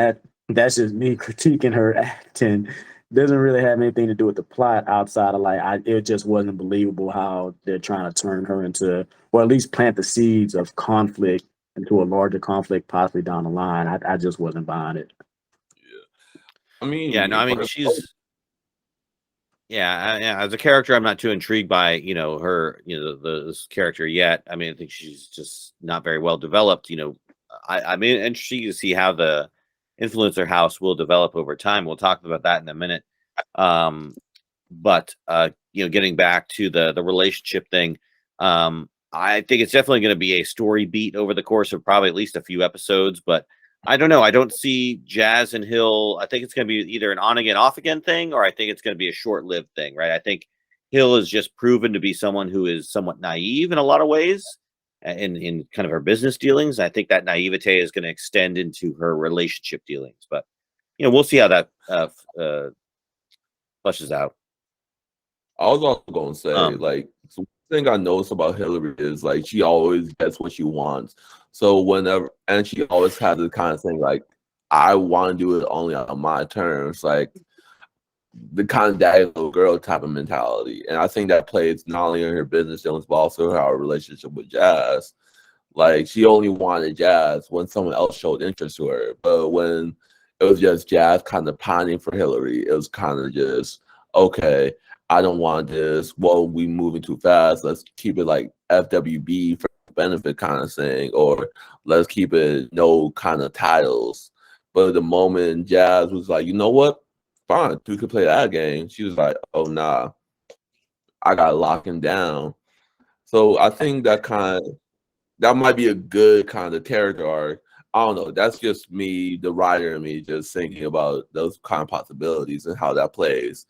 that's just me critiquing her acting. Doesn't really have anything to do with the plot outside of like it just wasn't believable how they're trying to turn her into, or at least plant the seeds of conflict into a larger conflict possibly down the line. I just wasn't buying it. I mean, Yeah, no, I mean she's yeah, as a character, I'm not too intrigued by her, this character yet. I mean, I think she's just not very well developed. I'm interested to see how the influencer house will develop over time. We'll talk about that in a minute. But getting back to the relationship thing, I think it's definitely going to be a story beat over the course of probably at least a few episodes. But I don't know. I don't see Jazz and Hill. I think it's going to be either an on again, off again thing, or I think it's going to be a short lived thing, right? I think Hill is just proven to be someone who is somewhat naive in a lot of ways in kind of her business dealings. I think that naivete is going to extend into her relationship dealings, but we'll see how that flushes out. I was also gonna say, like, so one thing I noticed about Hillary is like she always gets what she wants. So whenever, and she always has the kind of thing like, I want to do it only on my terms, like the kind of daddy little girl type of mentality. And I think that plays not only in her business dealings, but also her relationship with Jazz. Like she only wanted Jazz when someone else showed interest to her. But when it was just Jazz kind of pining for Hillary, it was kind of just, okay, I don't want this. Well, we moving too fast. Let's keep it like FWB for benefit kind of thing, or let's keep it no kind of titles. But the moment Jazz was like, you know what? Fine, we could play that game. She was like, oh nah, I gotta lock him down. So I think that might be a good kind of character arc. I don't know. That's just me, the writer, and me just thinking about those kind of possibilities and how that plays.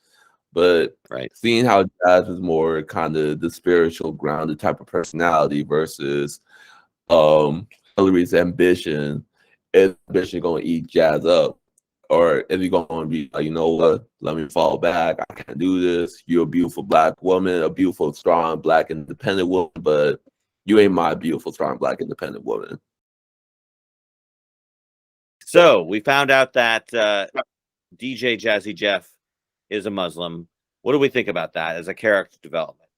But seeing how Jazz is more kind of the spiritual, grounded type of personality versus Hillary's ambition, is ambition going to eat Jazz up? Or is he going to be like, you know what, let me fall back. I can't do this. You're a beautiful Black woman, a beautiful, strong, Black, independent woman, but you ain't my beautiful, strong, Black, independent woman. So we found out that DJ Jazzy Jeff is a Muslim. What do we think about that as a character development?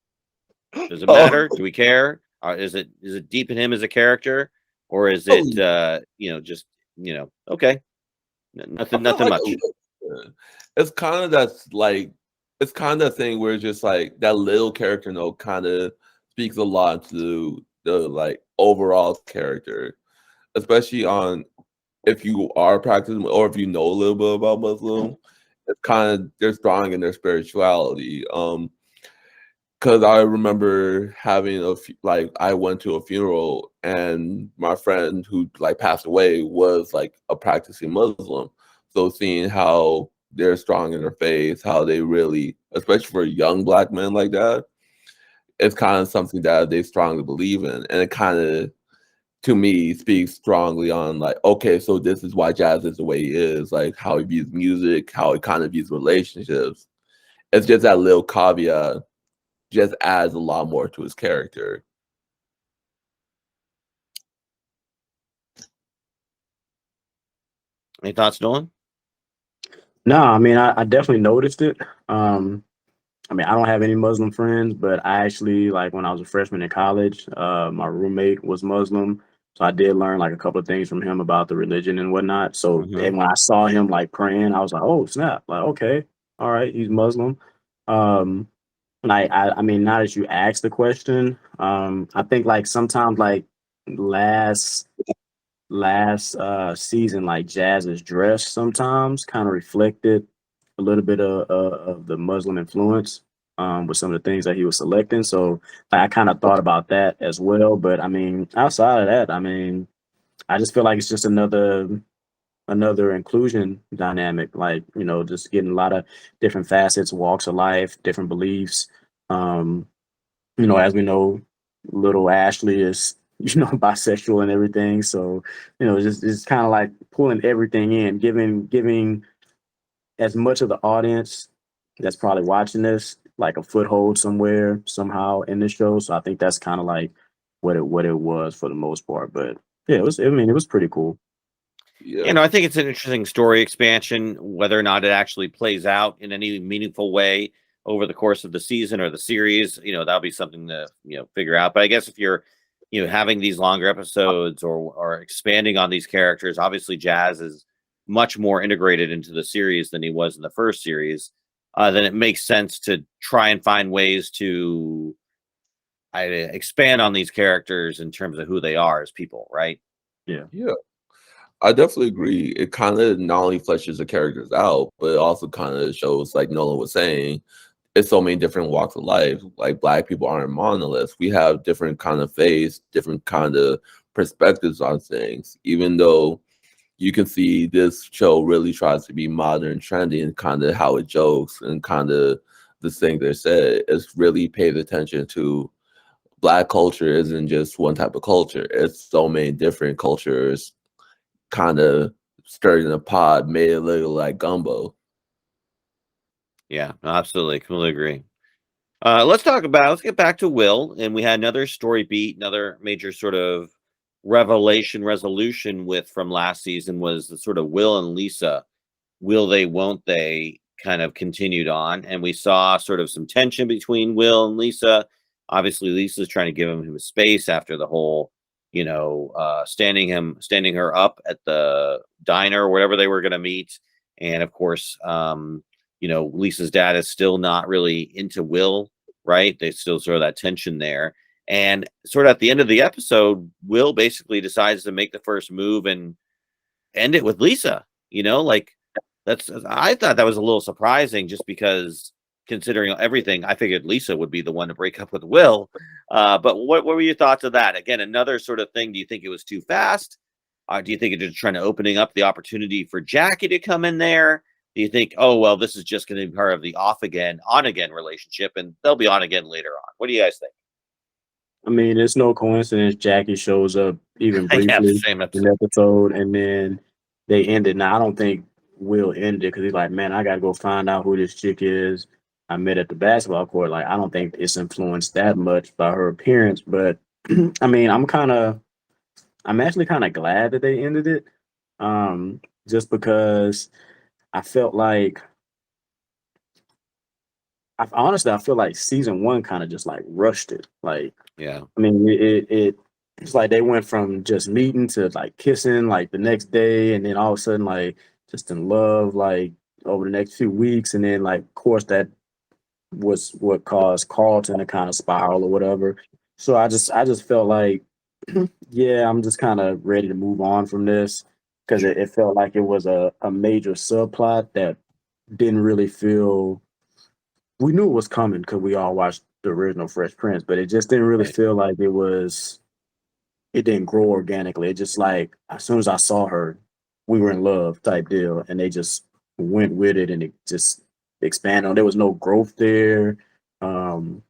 Does it matter? Do we care? Is it deep in him as a character, or is it just okay, nothing much? It's kind of it's kind of thing where it's just like that little character note kind of speaks a lot to the like overall character, especially on if you are practicing or if you know a little bit about Muslim. It's kind of they're strong in their spirituality. Because I remember having I went to a funeral and my friend who like passed away was like a practicing Muslim. So seeing how they're strong in their faith, how they really, especially for young Black men like that, it's kind of something that they strongly believe in. And it kind of, to me, speaks strongly on like, okay, so this is why Jazz is the way he is, like how he views music, how he kind of views relationships. It's just that little caveat just adds a lot more to his character. Any thoughts, Nolan? No, I mean, I definitely noticed it. I mean, I don't have any Muslim friends, but I actually, like, when I was a freshman in college, my roommate was Muslim. So I did learn like a couple of things from him about the religion and whatnot. So and when I saw him like praying, I was like, oh snap, like okay, all right, he's Muslim. Um, like I mean, now that you asked the question, I think like sometimes like last season, like Jazz's dress sometimes kind of reflected a little bit of the Muslim influence with some of the things that he was selecting. So I kind of thought about that as well. But I mean, outside of that, I mean, I just feel like it's just another inclusion dynamic, like, you know, just getting a lot of different facets, walks of life, different beliefs. Um, you know, as we know, little Ashley is, you know, bisexual and everything. So, you know, just it's kind of like pulling everything in, giving as much of the audience that's probably watching this like a foothold somewhere somehow in the show. So I think that's kind of like what it was for the most part. But yeah, it was. I mean, it was pretty cool. You know, I think it's an interesting story expansion. Whether or not it actually plays out in any meaningful way over the course of the season or the series, you know, that'll be something to, you know, figure out. But I guess if you're, you know, having these longer episodes or expanding on these characters, obviously Jazz is much more integrated into the series than he was in the first series. Then it makes sense to try and find ways to expand on these characters in terms of who they are as people, right? Yeah. Yeah. I definitely agree. It kind of not only fleshes the characters out, but it also kind of shows, like Nolan was saying, it's so many different walks of life. Like Black people aren't monoliths. We have different kind of faiths, different kind of perspectives on things. Even though you can see this show really tries to be modern, trendy, and kind of how it jokes and kind of the thing they said, it's really paid attention to Black culture isn't just one type of culture. It's so many different cultures kind of stirred in a pot, made it look like gumbo. Yeah, absolutely. Completely agree. Let's get back to Will. And we had another story beat, another major sort of resolution with from last season was the sort of Will and Lisa. Will they, won't they kind of continued on. And we saw sort of some tension between Will and Lisa. Obviously, Lisa's trying to give him space after the whole, you know, standing her up at the diner or wherever they were going to meet. And of course, you know, Lisa's dad is still not really into Will, right? They still sort of that tension there. And sort of at the end of the episode, Will basically decides to make the first move and end it with Lisa. You know, like I thought that was a little surprising just because considering everything, I figured Lisa would be the one to break up with Will. But what were your thoughts of that? Again, another sort of thing. Do you think it was too fast? Do you think it's just trying to opening up the opportunity for Jackie to come in there? Do you think, oh, well, this is just going to be part of the off again, on again relationship and they'll be on again later on? What do you guys think? I mean, it's no coincidence Jackie shows up even Yeah, briefly same in episode. the episode, and then they ended. Now, I don't think Will ended because he's like, man, I got to go find out who this chick is I met at the basketball court. Like, I don't think it's influenced that much by her appearance. But I mean, I'm actually kind of glad that they ended it, just because I felt like honestly, I feel like season one kind of just like rushed it. Like, Yeah. I mean, it's like they went from just meeting to like kissing like the next day, and then all of a sudden like just in love like over the next few weeks, and then like of course that was what caused Carlton to kind of spiral or whatever. So I just felt like yeah, I'm just kind of ready to move on from this because it felt like it was a major subplot that didn't really feel we knew it was coming because we all watched the original Fresh Prince, but it just didn't really Right. feel like it didn't grow organically. It just like as soon as I saw her, we were in love type deal. And they just went with it and it just expanded on. There was no growth there. Um,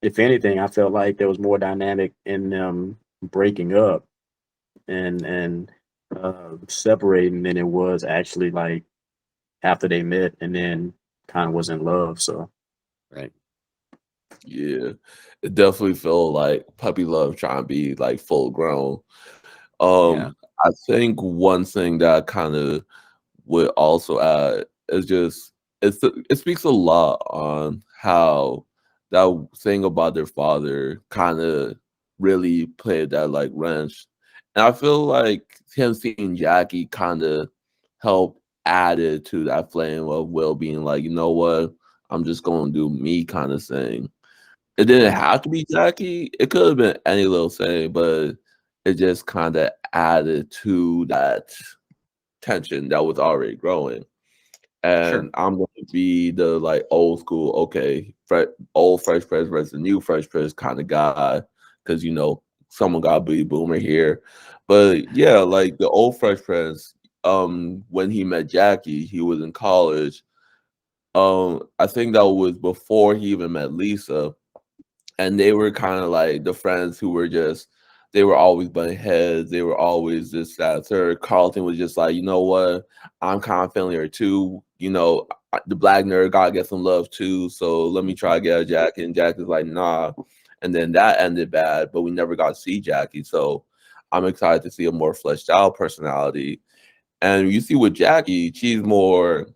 if anything, I felt like there was more dynamic in them breaking up and separating than it was actually like after they met and then kind of was in love. So Right. Yeah, it definitely felt like puppy love trying to be like full grown. Yeah, I think one thing that kind of would also add is just it speaks a lot on how that thing about their father kind of really played that like wrench, and I feel like him seeing Jackie kind of helped added to that flame of Will being like, you know what, I'm just gonna do me kind of thing. It didn't yeah, have to be Jackie. It could have been any little thing, but it just kind of added to that tension that was already growing. sure. And I'm going to be the like old school, okay, old Fresh Prince versus the new Fresh Prince kind of guy, because someone got to be boomer here. But yeah, like the old Fresh Prince, when he met Jackie, he was in college. I think that was before he even met Lisa, and they were kind of like the friends who were just they were always butting heads. They were always just that third. Carlton was just like, you know what, I'm kind of feeling her too. The black nerd gotta get some love too. So let me try to get a Jackie. And Jackie's like, nah. And then that ended bad, but we never got to see Jackie. So I'm excited to see a more fleshed out personality. And you see with Jackie, she's more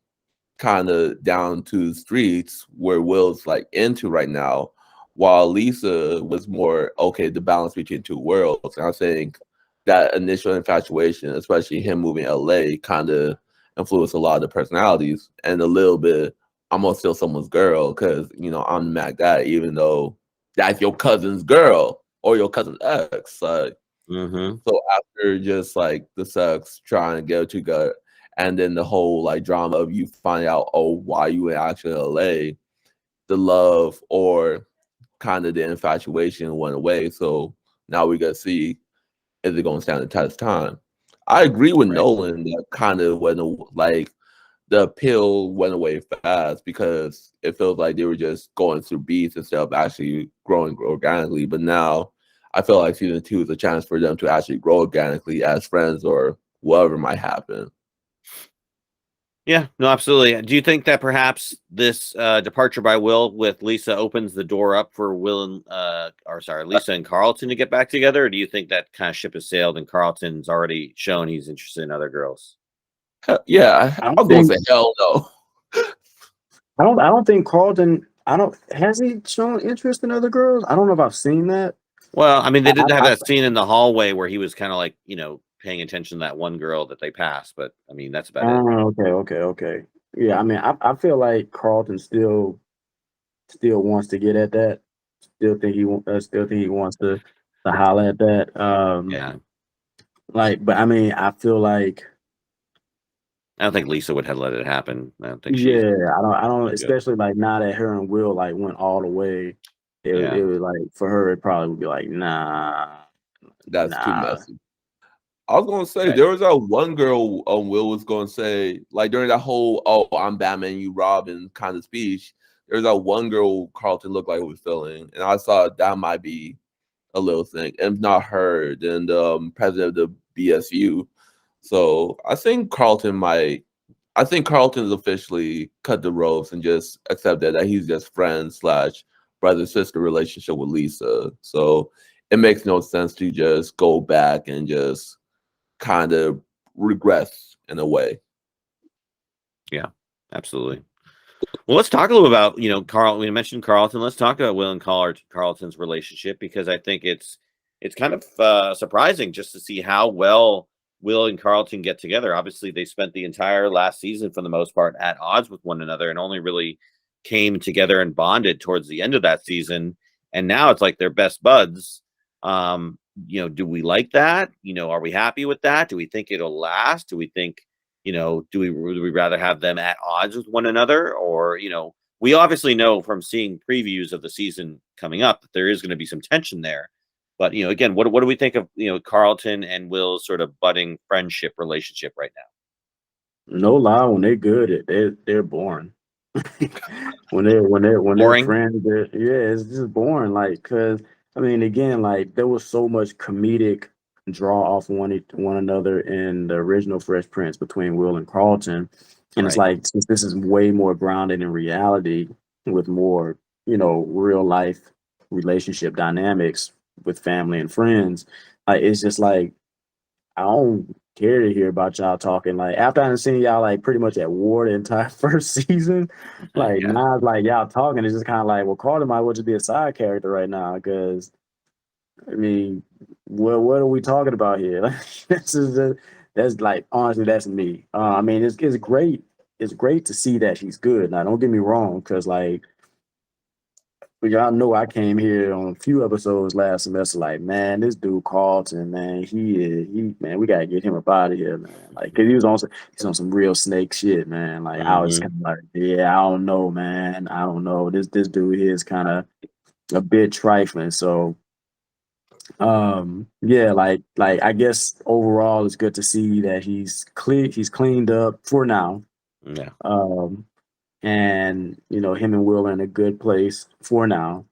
kind of down to the streets where Will's like into right now, while Lisa was more okay, the balance between two worlds. And I think that initial infatuation, especially him moving to LA, kind of influenced a lot of the personalities and a little bit. I'm gonna steal someone's girl because I'm the Mac guy, even though that's your cousin's girl or your cousin's ex. Like, Mm-hmm. so after just like the sex trying to get together, and then the whole like drama of you find out, oh, why you were actually in LA, the love or kind of the infatuation went away. So now we gotta see, is it gonna stand the test of time? I agree with Right. Nolan that kind of went like the appeal went away fast because it feels like they were just going through beats instead of actually growing organically. But now I feel like season 2 is a chance for them to actually grow organically as friends or whatever might happen. Yeah, no, absolutely. Do you think that perhaps this departure by Will with Lisa opens the door up for Will and Lisa and Carlton to get back together? Or do you think that kind of ship has sailed and Carlton's already shown he's interested in other girls? Yeah, I I don't was gonna think say hell no. I don't think Carlton. I don't has he shown interest in other girls? I don't know if I've seen that. Well, I mean, they did have I that scene in the hallway where he was kind of like, paying attention to that one girl that they passed, but I mean, that's about it. oh, okay. Yeah, I mean, I feel like Carlton still wants to get at that. Still think he wants to holler at that. Yeah. But I mean, I feel like I don't think Lisa would have let it happen. I don't think she's yeah, I don't, good. especially like now that her and Will like went all the way. It Yeah. was like for her, it probably would be like That's too nah. messy. I was gonna say Right. there was that one girl Will was gonna say, like during that whole "Oh, I'm Batman, you Robin" kind of speech. There's that one girl Carlton looked like he was feeling, and I thought that might be a little thing. If not her, then the president of the BSU. So I think Carlton's officially cut the ropes and just accepted that he's just friends slash brother sister relationship with Lisa. So it makes no sense to just go back and just kind of regress in a way. Yeah, absolutely. Well, let's talk a little about, Carl. We mentioned Carlton. Let's talk about Will and Carlton's relationship because I think it's kind of surprising just to see how well Will and Carlton get together. Obviously, they spent the entire last season for the most part at odds with one another and only really came together and bonded towards the end of that season. And now it's like they're best buds. Do we like that? Are we happy with that? Do we think it'll last? Do we think would we rather have them at odds with one another? Or, we obviously know from seeing previews of the season coming up that there is going to be some tension there. But, again, what do we think of, Carlton and Will's sort of budding friendship relationship right now? No lie, when they're good, they're boring. When they're Boring? friends, it's just boring. Like, cause I mean, again, like there was so much comedic draw off one another in the original Fresh Prince between Will and Carlton, and it's Right. like since this is way more grounded in reality with more real life relationship dynamics with family and friends, like it's just like I don't care to hear about y'all talking. Like after I've seen y'all like pretty much at war the entire first season, like Yeah. now it's like y'all talking. It's just kind of like, well, Carter might well just be a side character right now because I mean, what are we talking about here? Like, that's like honestly, that's me. I mean, it's great. It's great to see that she's good. Now, don't get me wrong, because like y'all know I came here on a few episodes last semester. Like, man, this dude Carlton, man, man, we gotta get him up out of here, man. Like, cause he's on some real snake shit, man. Like, I was Mhm. kind of like, yeah, I don't know, man. I don't know. This dude here is kind of a bit trifling. So, yeah, like I guess overall, it's good to see that he's cleaned up for now. Yeah. And him and Will are in a good place for now.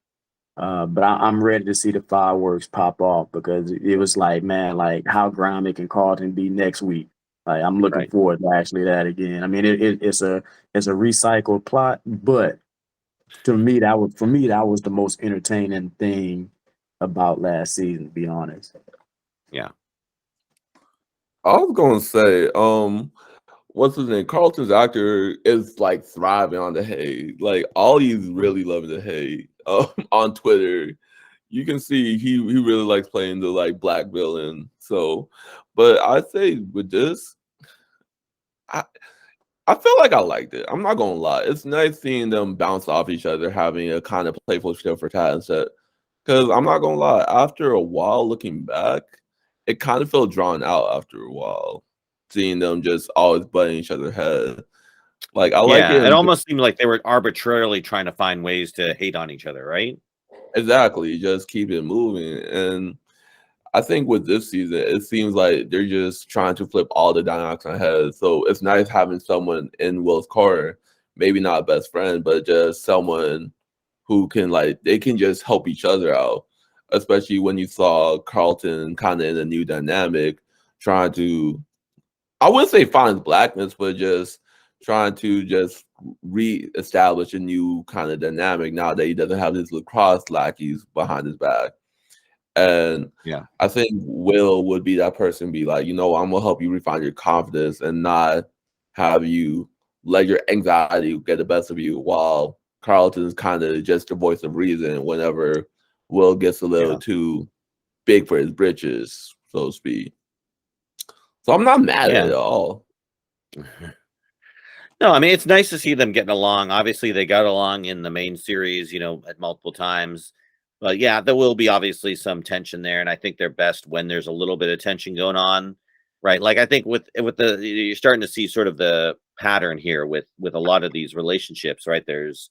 But I'm ready to see the fireworks pop off because it was like, man, like how grimy can Carlton be next week? Like I'm looking Right. forward to actually that again. I mean, it's a recycled plot, but for me that was the most entertaining thing about last season, to be honest. Yeah. I was gonna say, what's his name? Carlton's actor is like thriving on the hate. Like all he's really loving the hate on Twitter. You can see he really likes playing the like black villain. So, but I say with this, I I feel like I liked it. I'm not gonna lie. It's nice seeing them bounce off each other, having a kind of playful show for tat and set. Because I'm not gonna lie, after a while looking back, it kind of felt drawn out after a while, seeing them just always butting each other's head. Like I like Yeah. it It in almost seemed like they were arbitrarily trying to find ways to hate on each other, right? exactly, just keep it moving. And I think with this season, it seems like they're just trying to flip all the dynamics on head. So it's nice having someone in Will's corner, maybe not a best friend, but just someone who can like they can just help each other out. Especially when you saw Carlton kind of in a new dynamic, trying to I wouldn't say find his blackness, but just trying to just reestablish a new kind of dynamic now that he doesn't have his lacrosse lackeys behind his back. And Yeah. I think Will would be that person, be like, I'm gonna help you refine your confidence and not have you let your anxiety get the best of you while Carlton's kind of just the voice of reason whenever Will gets a little Yeah. too big for his britches, so to speak. So I'm not mad at it at all. No, I mean, it's nice to see them getting along. Obviously, they got along in the main series, at multiple times. But yeah, there will be obviously some tension there, and I think they're best when there's a little bit of tension going on, right? Like I think with the you're starting to see sort of the pattern here with a lot of these relationships, right? There's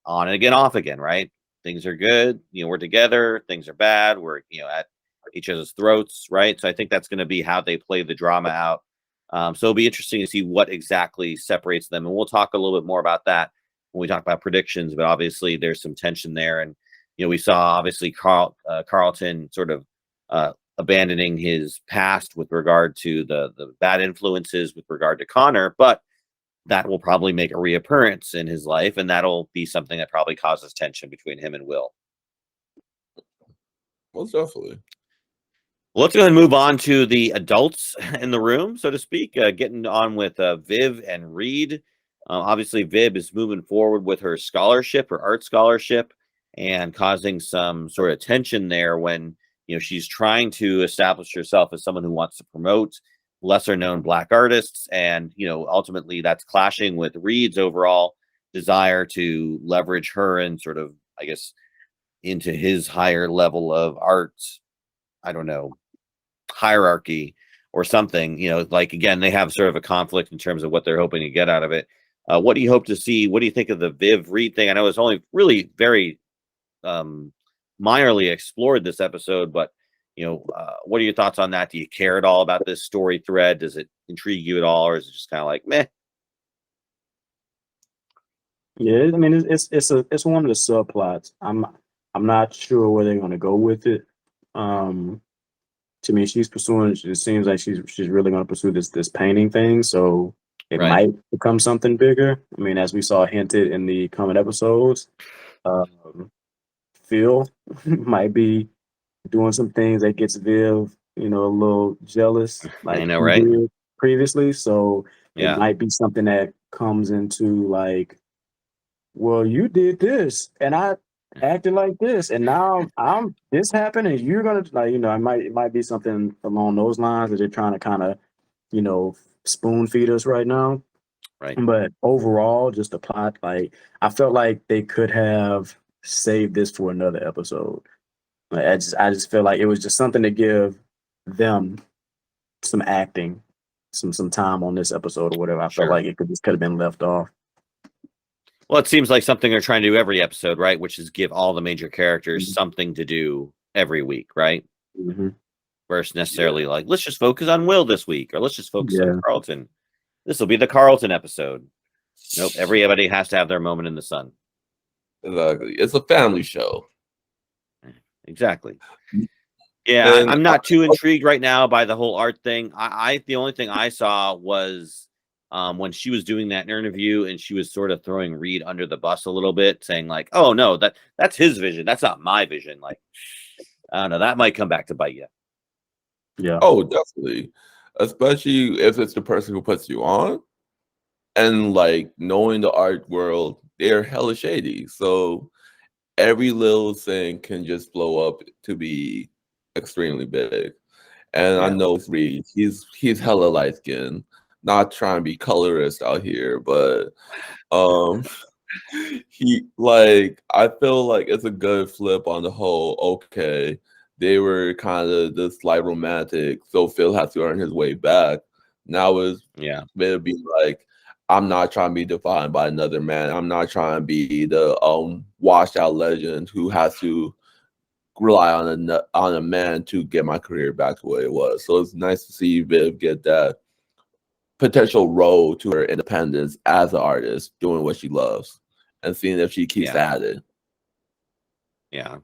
on and again, off again, right? Things are good, we're together. Things are bad, we're at each other's throats, right? So I think that's going to be how they play the drama out. So it'll be interesting to see what exactly separates them, and we'll talk a little bit more about that when we talk about predictions. But obviously, there's some tension there, and we saw obviously Carlton sort of abandoning his past with regard to the bad influences with regard to Connor, but that will probably make a reappearance in his life, and that'll be something that probably causes tension between him and Will. Most definitely. Well, let's go ahead and move on to the adults in the room, so to speak. Getting on with Viv and Reed. Obviously, Viv is moving forward with her scholarship, her art scholarship, and causing some sort of tension there when she's trying to establish herself as someone who wants to promote lesser known Black artists, and ultimately that's clashing with Reed's overall desire to leverage her and sort of, I guess, into his higher level of art. I don't know, hierarchy or something. Like again, they have sort of a conflict in terms of what they're hoping to get out of it. What do you hope to see? What do you think of the Viv Reed thing? I know it's only really very minorly explored this episode, but what are your thoughts on that? Do you care at all about this story thread? Does it intrigue you at all, or is it just kind of like meh? Yeah, I mean it's one of the subplots. I'm not sure where they're gonna go with it. To me, she's pursuing. It seems like she's really gonna pursue this painting thing. So it Right. might become something bigger. I mean, as we saw hinted in the coming episodes. Phil might be doing some things that gets Viv, a little jealous, I like know, he right? did previously. So it Yeah, might be something that comes into like, well, you did this and I acted like this, and now I'm this happened, and you're gonna like, it might be something along those lines that they're trying to kind of, you know, spoon feed us right now. right. But overall, just the plot, like I felt like they could have saved this for another episode. Like, I just feel like it was just something to give them some acting, some time on this episode or whatever. I felt Sure. like this could have been left off. Well, it seems like something they're trying to do every episode, right? Which is give all the major characters Mhm. something to do every week, right? Mm-hmm. Versus necessarily like, let's just focus on Will this week, or let's just focus on Yeah. Carlton. This will be the Carlton episode. Nope, everybody has to have their moment in the sun. Exactly. It's a family show. Exactly. Yeah, And I'm not too intrigued right now by the whole art thing. I the only thing I saw was when she was doing that interview and she was sort of throwing Reed under the bus a little bit, saying like, "Oh no, that's his vision. That's not my vision." Like, I don't know. That might come back to bite you. Yeah. oh, definitely. Especially if it's the person who puts you on. And like knowing the art world, they're hella shady. So every little thing can just blow up to be extremely big. And I Yeah. know Reed, he's hella light skinned. Not trying to be colorist out here, but um he like I feel like it's a good flip on the whole. Okay, they were kind of the slight romantic, so Phil has to earn his way back. Now Yeah. it'll be like I'm not trying to be defined by another man. I'm not trying to be the washed out legend who has to rely on a man to get my career back to where it was. So it's nice to see Viv get that potential road to her independence as an artist, doing what she loves, and seeing if she keeps Yeah. at it. Yeah.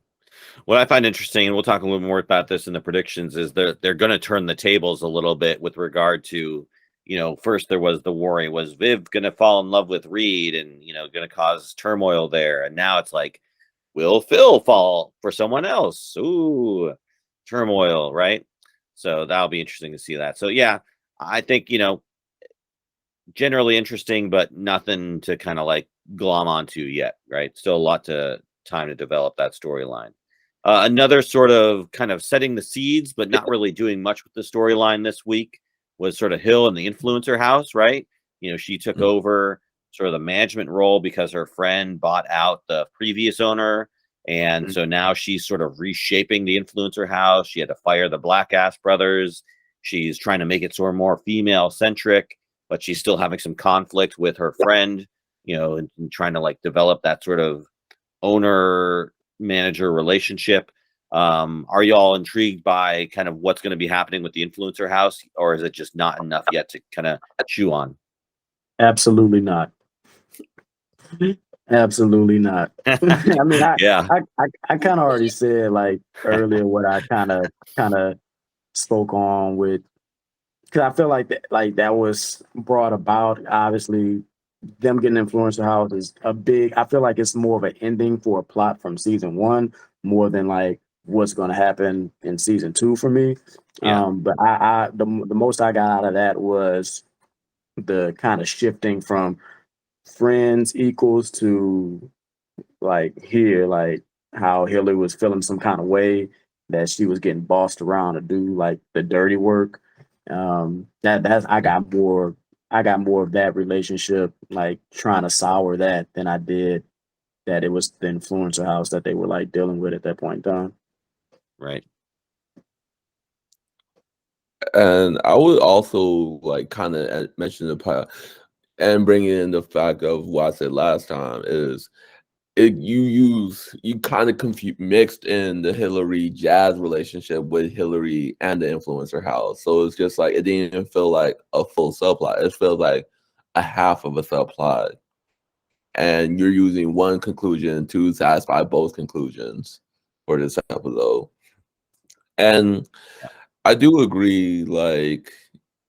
What I find interesting, and we'll talk a little more about this in the predictions, is they're going to turn the tables a little bit with regard to, first there was the worry, was Viv going to fall in love with Reed and, going to cause turmoil there. And now it's like, will Phil fall for someone else? Ooh, turmoil, right? So that'll be interesting to see that. So yeah, I think, generally interesting, but nothing to kind of like glom onto yet, right? Still a lot to time to develop that storyline. Another sort of kind of setting the seeds, but not really doing much with the storyline this week was sort of Hill and the influencer house, right? She took over sort of the management role because her friend bought out the previous owner. And so now she's sort of reshaping the influencer house. She had to fire the Black Ass brothers. She's trying to make it sort of more female centric, but she's still having some conflict with her friend, and trying to like develop that sort of owner manager relationship. Are y'all intrigued by kind of what's going to be happening with the influencer house, or is it just not enough yet to kind of chew on? Absolutely not. Absolutely not. I mean, Yeah. I kind of already said like earlier what I kind of spoke on with, because I feel like that was brought about. Obviously, them getting influencer house is a big. I feel like it's more of an ending for a plot from season one, more than like what's going to happen in season two for me. Yeah. But the most I got out of that was the kind of shifting from friends equals to like here, like how Hillary was feeling some kind of way that she was getting bossed around to do like the dirty work. That's I got more of that relationship, like trying to sour that than I did that it was the influencer house that they were like dealing with at that point in time. Right. And I would also like kind of mention the part and bring in the fact of what I said last time is you kind of mixed in the Hillary Jazz relationship with Hillary and the influencer house. So it's just like it didn't even feel like a full subplot. It feels like a half of a subplot. And you're using one conclusion to satisfy both conclusions for this episode. And I do agree, like,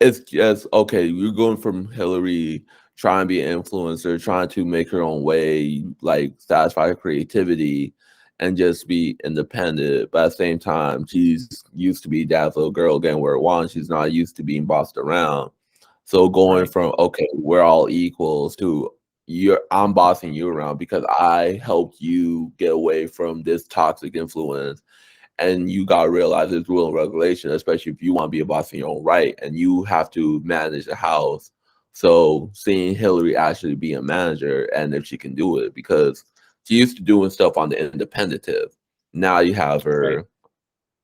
it's just okay, you're going from Hillary trying to be an influencer, trying to make her own way, like satisfy her creativity and just be independent. But at the same time, she's used to be dad's little girl getting where it wants. She's not used to being bossed around. So going from, okay, we're all equals to I'm bossing you around because I helped you get away from this toxic influence. And you got to realize there's rule and regulation, especially if you want to be a boss in your own right and you have to manage the house. So seeing Hillary actually be a manager and if she can do it, because she used to doing stuff on the independentative. Now you have her.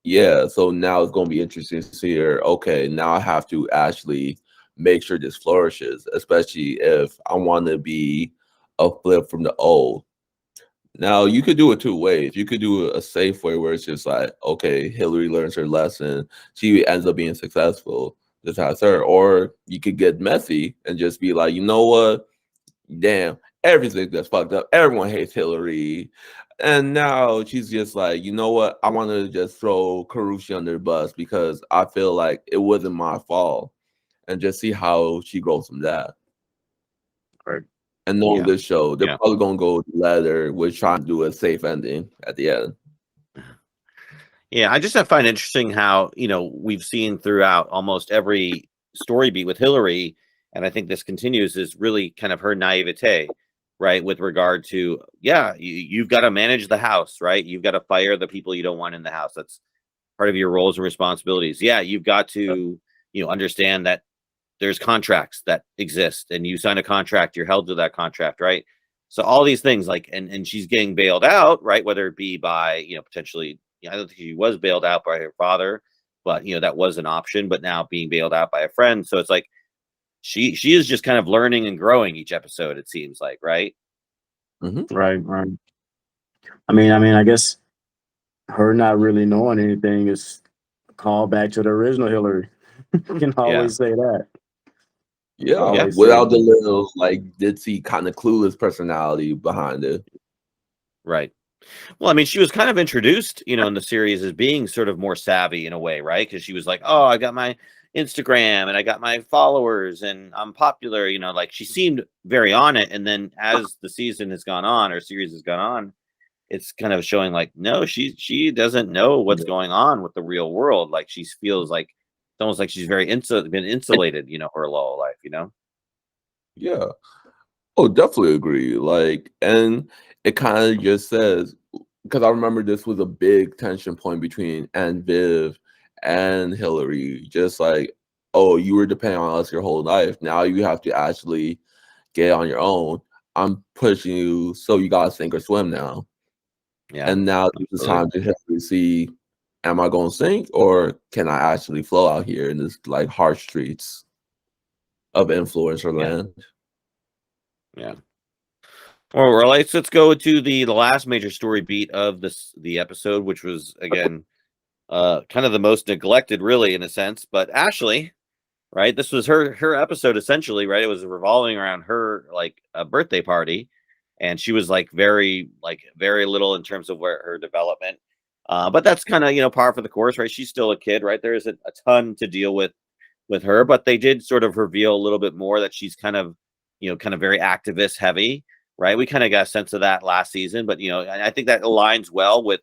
Yeah. So now it's going to be interesting to see her. Okay, now I have to actually make sure this flourishes, especially if I want to be a flip from the old. Now you could do it two ways. You could do a safe way where it's just like, okay, Hillary learns her lesson. She ends up being successful. Just has her. Or you could get messy and just be like, you know what? Damn, everything that's fucked up. Everyone hates Hillary. And now she's just like, you know what? I want to just throw Karushi under the bus because I feel like it wasn't my fault. And just see how she grows from that. Right. And knowing this show, they're probably gonna go leather with trying to do a safe ending at the end. Yeah, I just find interesting how, we've seen throughout almost every story beat with Hillary, and I think this continues, is really kind of her naivete, right? With regard to, you've got to manage the house, right? You've got to fire the people you don't want in the house. That's part of your roles and responsibilities. Yeah, you've got to, understand that there's contracts that exist and you sign a contract, you're held to that contract, right? So all these things, like, and she's getting bailed out, right? Whether it be by, potentially, I don't think she was bailed out by her father, but that was an option, but now being bailed out by a friend. So it's like she is just kind of learning and growing each episode, it seems like, right? Right. I mean, I guess her not really knowing anything is a call back to the original Hillary. You can always say that. Yeah, without the little like ditzy kind of clueless personality behind it. Right. Well, I mean, she was kind of introduced, in the series as being sort of more savvy in a way, right? Because she was like, oh, I got my Instagram and I got my followers and I'm popular, like she seemed very on it. And then as the season has gone on or series has gone on, it's kind of showing like, no, she doesn't know what's going on with the real world. Like she feels like it's almost like she's very been insulated, her whole life, Yeah. Oh, definitely agree. Like, and it kind of just says, because I remember this was a big tension point between Aunt Viv and Hillary. Just like, oh, you were depending on us your whole life. Now you have to actually get on your own. I'm pushing you, so you gotta sink or swim now. Yeah. And now it's time to Hillary see, am I gonna sink or can I actually flow out here in this like harsh streets of influencer land? Yeah. Well, let's go to the last major story beat of the episode, which was again kind of the most neglected, really, in a sense. But Ashley, right? This was her episode essentially, right? It was revolving around her like a birthday party, and she was like very little in terms of where her development. But that's kind of par for the course, right? She's still a kid, right? There isn't a ton to deal with her, but they did sort of reveal a little bit more that she's kind of very activist heavy, right? We kind of got a sense of that last season, but I think that aligns well with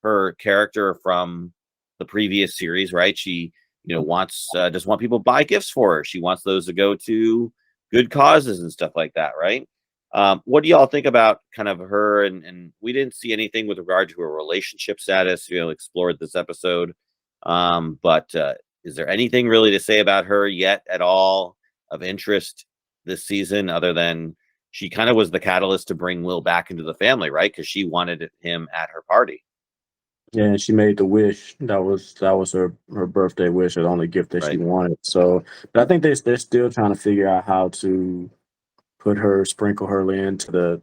her character from the previous series, right? She wants just want people to buy gifts for her. She wants those to go to good causes and stuff like that, right? What do y'all think about kind of her? And we didn't see anything with regard to her relationship status, explored this episode. But is there anything really to say about her yet at all of interest this season, other than she kind of was the catalyst to bring Will back into the family, right? Because she wanted him at her party. Yeah, and she made the wish. That was her birthday wish, the only gift that she wanted. So, but I think they're still trying to figure out how to sprinkle her into the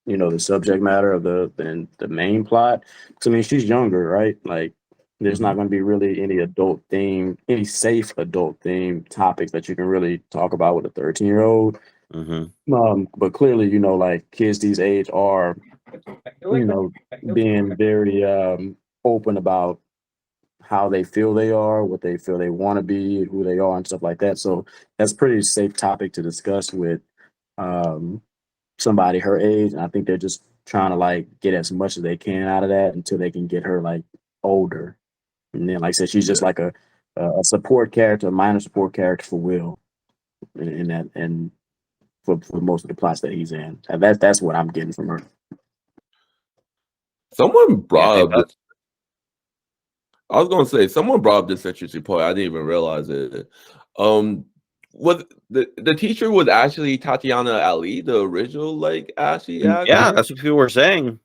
the subject matter of the main plot. Because I mean, she's younger, right? Like, there's not going to be really any safe adult theme topics that you can really talk about with a 13-year-old. But clearly, like kids these age are, being very open about how they feel they are, what they feel they want to be, who they are, and stuff like that. So that's a pretty safe topic to discuss with um, somebody her age. And I think they're just trying to like get as much as they can out of that until they can get her like older. And then, like I said, she's just Yeah. like a support character, a minor support character for Will in that, and for most of the plots that he's in. And that's what I'm getting from her. Someone Yeah, brought it up does. this. I was gonna say someone brought up this interesting point. I didn't even realize it. Um, was the teacher was actually Tatiana Ali, the original like Ashley Yeah, actor? that's what people were saying.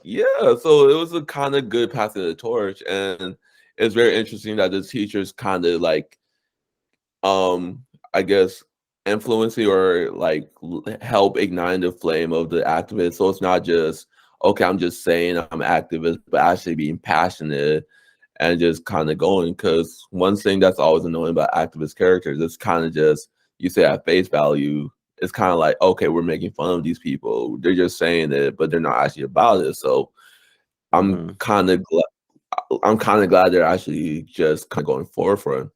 Yeah, so it was a kind of good passing of the torch, and it's very interesting that the teachers kind of like, I guess, influencing or like help ignite the flame of the activist. So it's not just okay, I'm just saying I'm activist, but actually being passionate and just kind of going. Because one thing that's always annoying about activist characters is kind of just you say at face value. It's kind of like, okay, we're making fun of these people. They're just saying it, but they're not actually about it. So I'm Mhm. kind of glad. I'm kind of glad they're actually just kind of going forward for it.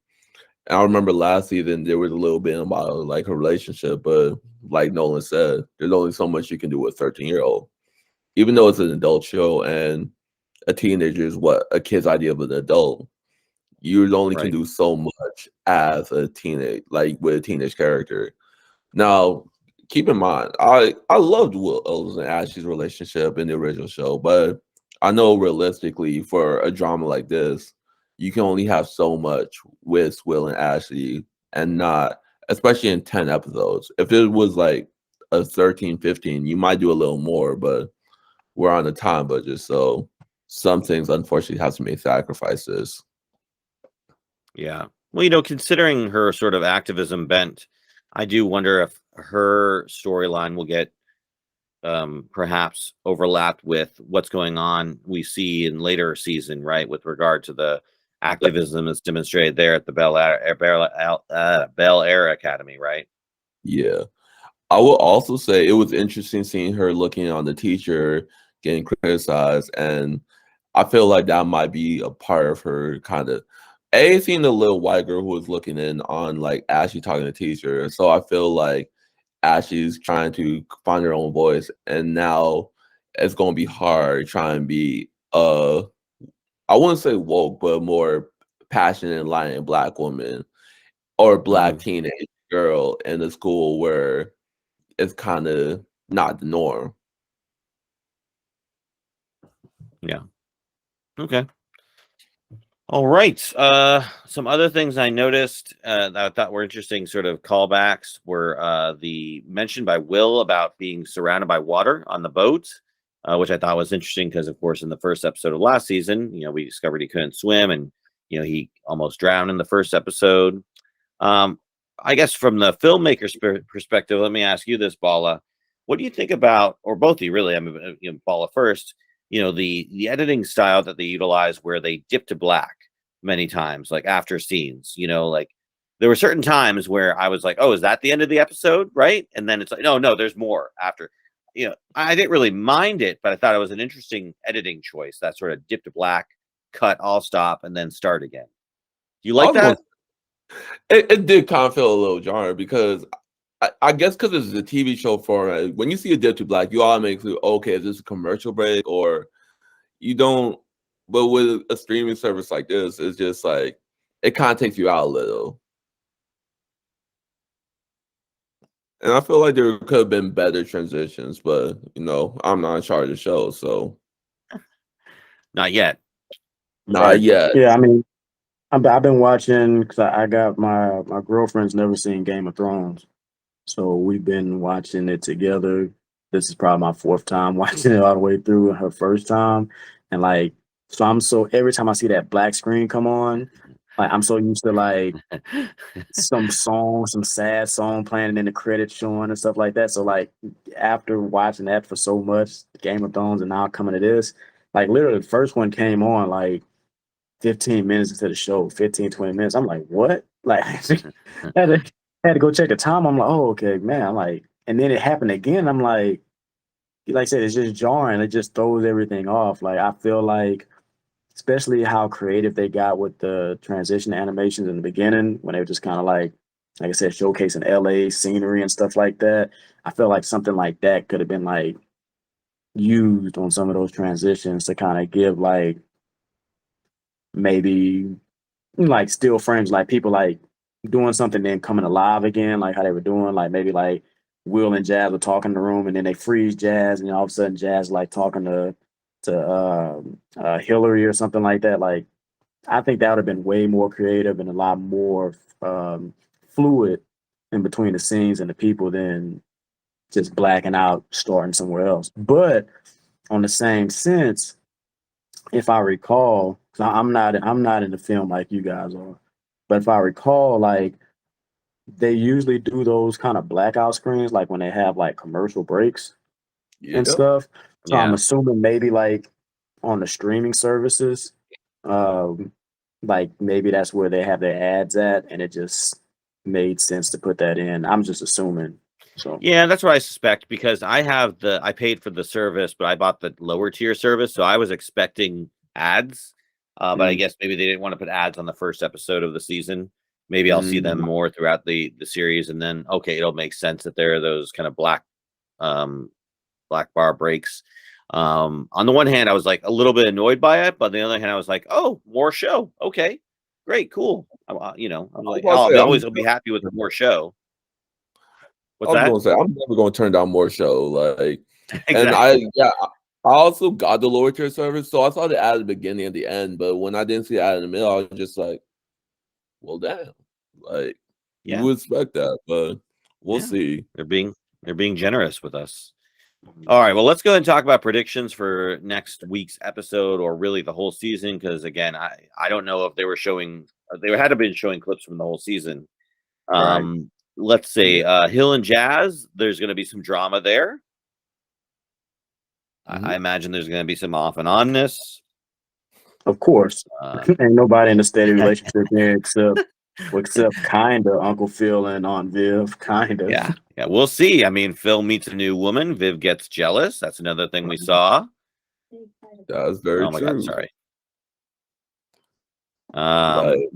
And I remember last season there was a little bit about like a relationship, but like Nolan said, there's only so much you can do with a 13-year-old. Even though it's an adult show and a teenager is what a kid's idea of an adult, you only can Right. do so much as a teenage, like with a teenage character. Now, keep in mind, I loved Will's and Ashley's relationship in the original show, but I know realistically for a drama like this, you can only have so much with Will and Ashley and not, especially in 10 episodes. If it was like a 13, 15, you might do a little more, but we're on a time budget, so some things unfortunately have to make sacrifices. Yeah. Well, considering her sort of activism bent, I do wonder if her storyline will get perhaps overlapped with what's going on we see in later season, right? With regard to the activism that's demonstrated there at the Bel Air Academy, right? Yeah. I will also say it was interesting seeing her looking on the teacher getting criticized, and I feel like that might be a part of her kind of seeing the little white girl who was looking in on like Ashley talking to the teacher. So I feel like Ashley's trying to find her own voice, and now it's gonna be hard trying to be I wouldn't say woke, but more passionate, enlightened black woman or black Mhm. teenage girl in a school where it's kind of not the norm. Yeah. Okay. All right. Some other things I noticed that I thought were interesting, sort of callbacks, were the mention by Will about being surrounded by water on the boat, which I thought was interesting because, of course, in the first episode of last season, we discovered he couldn't swim, and he almost drowned in the first episode. Um, I guess from the filmmaker's perspective, let me ask you this, Bala. What do you think about, or both of you really? I mean, Bala first. The editing style that they utilize, where they dip to black many times, like after scenes. Like there were certain times where I was like, "Oh, is that the end of the episode?" Right? And then it's like, "No, no, there's more after." I didn't really mind it, but I thought it was an interesting editing choice. That sort of dip to black, cut, all stop, and then start again. Do you I like was going that? it did kind of feel a little jarring because I guess because it's a TV show format, when you see a dip to black, you automatically okay, is this a commercial break or you don't? But with a streaming service like this, it's just like it kind of takes you out a little. And I feel like there could have been better transitions, but I'm not in charge of the show, so Not yet. not Right. yet. Yeah. I mean, I've been watching because I got my girlfriend's never seen Game of Thrones, so we've been watching it together. This is probably my fourth time watching it all the way through, and her first time. And like, so every time I see that black screen come on, like I'm so used to like some sad song playing and then the credits showing and stuff like that. So like after watching that for so much, Game of Thrones, and now coming to this, like literally the first one came on like 15 minutes into the show, 15, 20 minutes. I'm like, what? Like had to had to go check the time. I'm like, oh, okay, man. I'm like, and then it happened again. I'm like I said, it's just jarring. It just throws everything off. Like I feel like especially how creative they got with the transition animations in the beginning when they were just kind of like I said, showcasing LA scenery and stuff like that. I feel like something like that could have been like used on some of those transitions to kind of give like maybe like still frames, like people like doing something then coming alive again, like how they were doing, like maybe like Will and Jazz were talking in the room and then they freeze Jazz and all of a sudden Jazz like talking to Hillary or something like that. Like I think that would have been way more creative and a lot more fluid in between the scenes and the people than just blacking out starting somewhere else. But on the same sense, if I recall, 'cause I'm not in the film like you guys are, but if I recall, like they usually do those kind of blackout screens, like when they have like commercial breaks and Yeah. stuff. So I'm Yeah. assuming maybe like on the streaming services, um, like maybe that's where they have their ads at, and it just made sense to put that in. I'm just assuming. So Yeah, that's what I suspect because I paid for the service, but I bought the lower tier service, so I was expecting ads. But I guess maybe they didn't want to put ads on the first episode of the season. Maybe I'll see them more throughout the series, and then okay, it'll make sense that there are those kind of black bar breaks. On the one hand, I was like a little bit annoyed by it, but on the other hand, I was like, oh, more show. Okay, great, cool. I'm like, I'll be happy with more show. What's that? I was gonna say I'm never gonna turn down more show. Like, and Exactly. I also got the lower tier service, so I saw the ad at the beginning and the end. But when I didn't see the ad in the middle, I was just like, well, damn. Like, you would expect that, but we'll see. They're being generous with us. All right, well, let's go ahead and talk about predictions for next week's episode, or really the whole season. Because again, I don't know if they were showing, they had to been showing clips from the whole season. Let's say Hill and Jazz. There's going to be some drama there. I imagine there's going to be some off and onness. Of course, ain't nobody in a steady relationship here except kind of Uncle Phil and Aunt Viv, kind of. Yeah, we'll see. I mean, Phil meets a new woman. Viv gets jealous. That's another thing we saw. That's very true. Oh my God, sorry.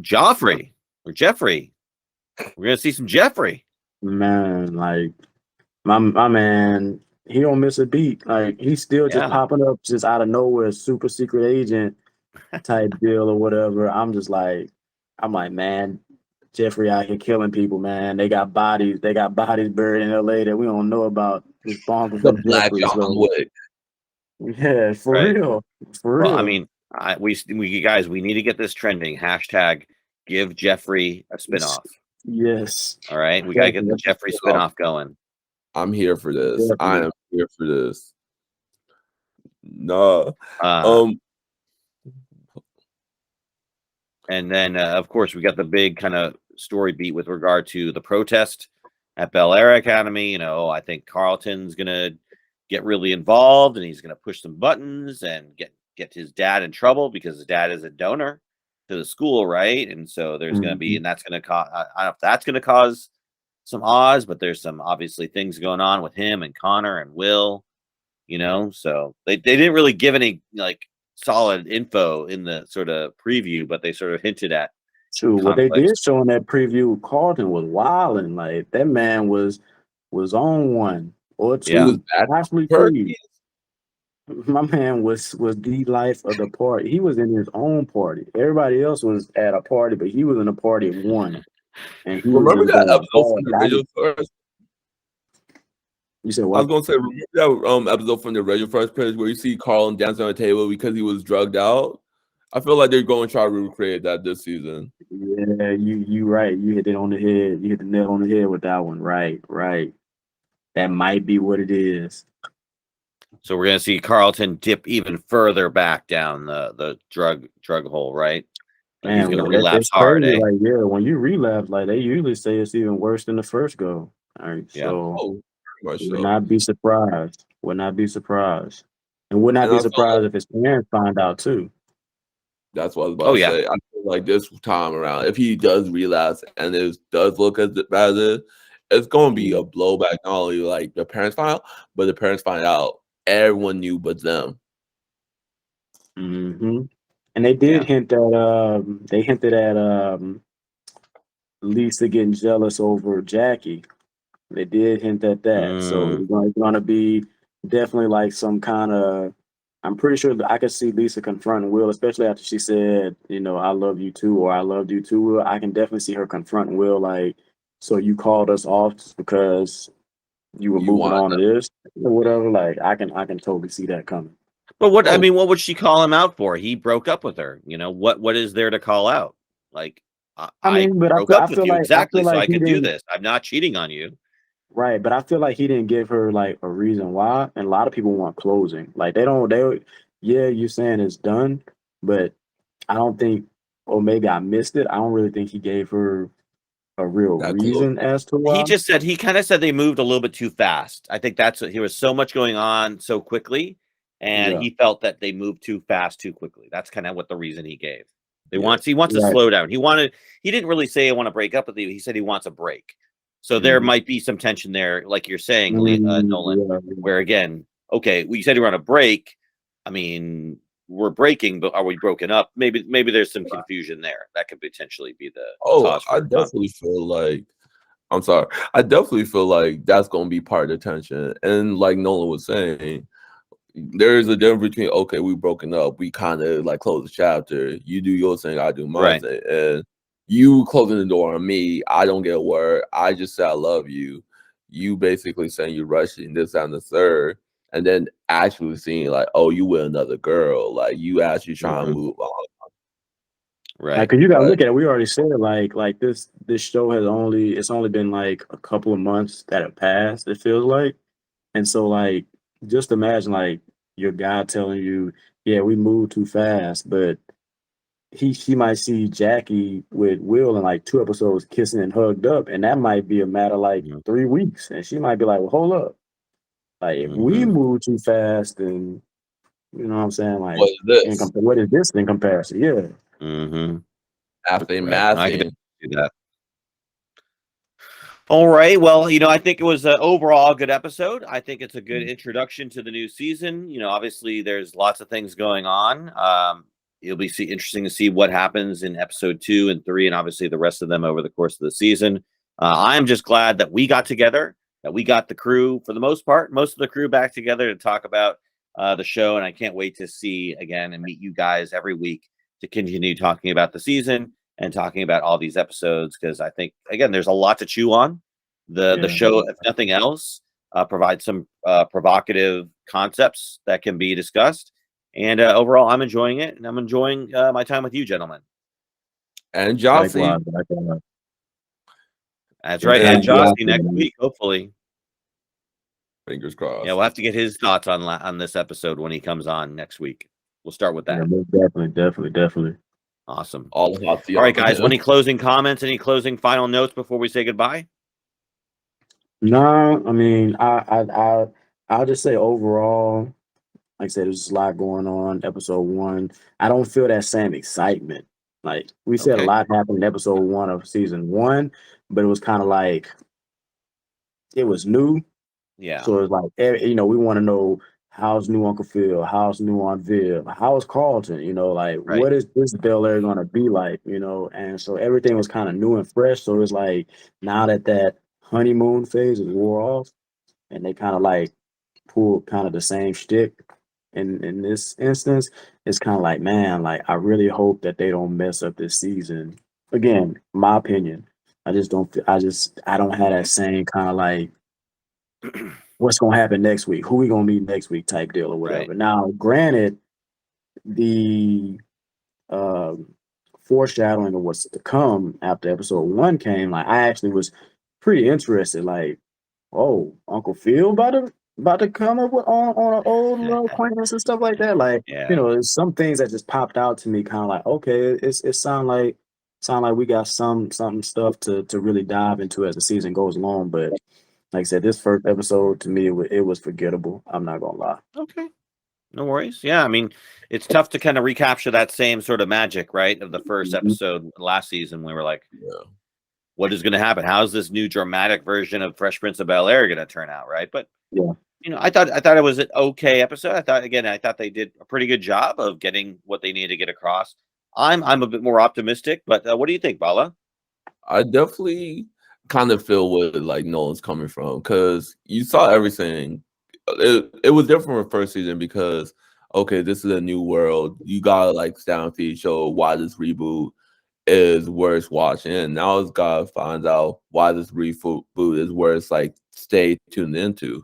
Joffrey or Jeffrey. We're gonna see some Jeffrey. Man, like my man, he don't miss a beat. Like he's still just popping up just out of nowhere, super secret agent type deal or whatever. I'm like, man, Jeffrey out here killing people, man. They got bodies buried in LA that we don't know about. Just bonkers The from Black Jeffrey. John Wick. Yeah, for real. Well, I mean, we guys, we need to get this trending. Hashtag give Jeffrey a spinoff. Yes. All right, we gotta get the Jeffrey spinoff going. I'm here for this. I am here for this. No. And then, of course, we got the big kind of story beat with regard to the protest at Bel-Air Academy. I think Carlton's gonna get really involved, and he's gonna push some buttons and get his dad in trouble because his dad is a donor to the school, right? And so there's gonna be, and that's gonna cause. I don't know if that's gonna cause some odds, but there's some obviously things going on with him and Connor and Will. So they didn't really give any like solid info in the sort of preview, but they sort of hinted at. True. What they did show in that preview, Carlton was wilding. Like that man was on one or two. He was actually three. My man was the life of the party. He was in his own party. Everybody else was at a party, but he was in a party of one. And he remember was that episode from the Radio First? You said what? I was gonna say, remember that episode from the Radio First page where you see Carlton dancing on the table because he was drugged out? I feel like they're going to try to recreate that this season. Yeah, you right. You hit it on the head. You hit the nail on the head with that one. Right. That might be what it is. So we're gonna see Carlton dip even further back down the drug hole, right? And he's gonna relapse hard. Like, when you relapse, like they usually say it's even worse than the first go. All right, so would not be surprised. Would not be surprised, and would not be surprised if his parents find out too. That's what I was about to say. I feel like this time around, if he does relapse and it does look as bad as it, it's going to be a blowback. Not only like the parents find out, but the parents find out everyone knew but them. And they did hint that they hinted at Lisa getting jealous over Jackie. They did hint at that. So it's going to be definitely like some kind of. I'm pretty sure that I could see Lisa confronting Will, especially after she said, I love you too, or I loved you too, Will. I can definitely see her confronting Will, like, so you called us off just because you were moving on to this or whatever. Like, I can totally see that coming. But what what would she call him out for? He broke up with her. What is there to call out? Like, I broke up with you, exactly, so I could do this. I'm not cheating on you. Right, but I feel like he didn't give her like a reason why, and a lot of people want closing. Like you're saying it's done, but I don't think, or maybe I missed it. I don't really think he gave her a real reason as to why. He kind of said they moved a little bit too fast. I think that's what, there was so much going on so quickly, and he felt that they moved too fast too quickly. That's kind of what the reason he gave. He wants to slow down. He didn't really say I want to break up with you. He said he wants a break. So there might be some tension there, like you're saying, Nolan, where again, okay, you said you were on a break. I mean, we're breaking, but are we broken up? Maybe there's some confusion there. That could potentially be the cause for I definitely feel like I definitely feel like that's going to be part of the tension. And like Nolan was saying, there is a difference between, okay, we broken up, we kind of like close the chapter. You do your thing, I do my thing, and you closing the door on me. I don't get a word. I just say I love you. You basically saying you're rushing this and the third, and then actually seeing like, oh, you with another girl, like you actually trying to move on. Right. Because you got to look at it. We already said like this show it's only been like a couple of months that have passed. It feels like, and so like just imagine like your guy telling you, yeah, we moved too fast, but she might see Jackie with Will in like 2 episodes kissing and hugged up, and that might be a matter of like 3 weeks, and she might be like, well, hold up, like if we move too fast, then you know what I'm saying, like what is this in comparison? Yeah. After mathing. That. All right. Well, I think it was overall a good episode. I think it's a good introduction to the new season. Obviously there's lots of things going on. It'll be interesting to see what happens in episode 2 and 3, and obviously the rest of them over the course of the season. I am just glad that we got together, that we got the crew, for the most part, most of the crew back together to talk about the show. And I can't wait to see again and meet you guys every week to continue talking about the season and talking about all these episodes, because I think, again, there's a lot to chew on. The show, if nothing else, provides some provocative concepts that can be discussed. And overall, I'm enjoying it, and I'm enjoying my time with you, gentlemen. And Jossie. That's right. And Jossie next week, hopefully. Fingers crossed. Yeah, we'll have to get his thoughts on this episode when he comes on next week. We'll start with that. Yeah, definitely. Awesome. All right, guys. Any closing comments? Any closing final notes before we say goodbye? No, I mean, I'll just say overall, like I said, there's a lot going on. Episode 1, I don't feel that same excitement. Like we said, a lot happened in episode 1 of season 1, but it was kind of like it was new. Yeah. So it's like, we want to know, how's new Uncle Phil, how's new Aunt Viv, how's Carlton, what is this Bel-Air gonna be like, and so everything was kind of new and fresh. So it's like now that honeymoon phase is wore off, and they kind of like pulled kind of the same shtick. In this instance, it's kind of like, man, like I really hope that they don't mess up this season. Again, my opinion, I don't have that same kind of like what's gonna happen next week, who we gonna meet next week type deal or whatever. Now, granted, the foreshadowing of what's to come after episode 1 came, like I actually was pretty interested. Like, oh, Uncle Phil about to come up on an old acquaintance and stuff like that. Like, there's some things that just popped out to me, kind of like, okay, it sound like we got some stuff to really dive into as the season goes along. But like I said, this first episode to me, it was forgettable. I'm not gonna lie. Okay. No worries. Yeah, I mean, it's tough to kind of recapture that same sort of magic, right, of the first episode last season. We were like, what is going to happen? How's this new dramatic version of Fresh Prince of Bel-Air going to turn out, right? But I thought it was an okay episode. I thought they did a pretty good job of getting what they needed to get across. I'm a bit more optimistic, but what do you think, Bala? I definitely kind of feel where like Nolan's coming from because you saw everything. It was different from the first season because okay, this is a new world. You gotta like stand feed show why this reboot is worth watching. And now it's gotta find out why this reboot is worth like stay tuned into.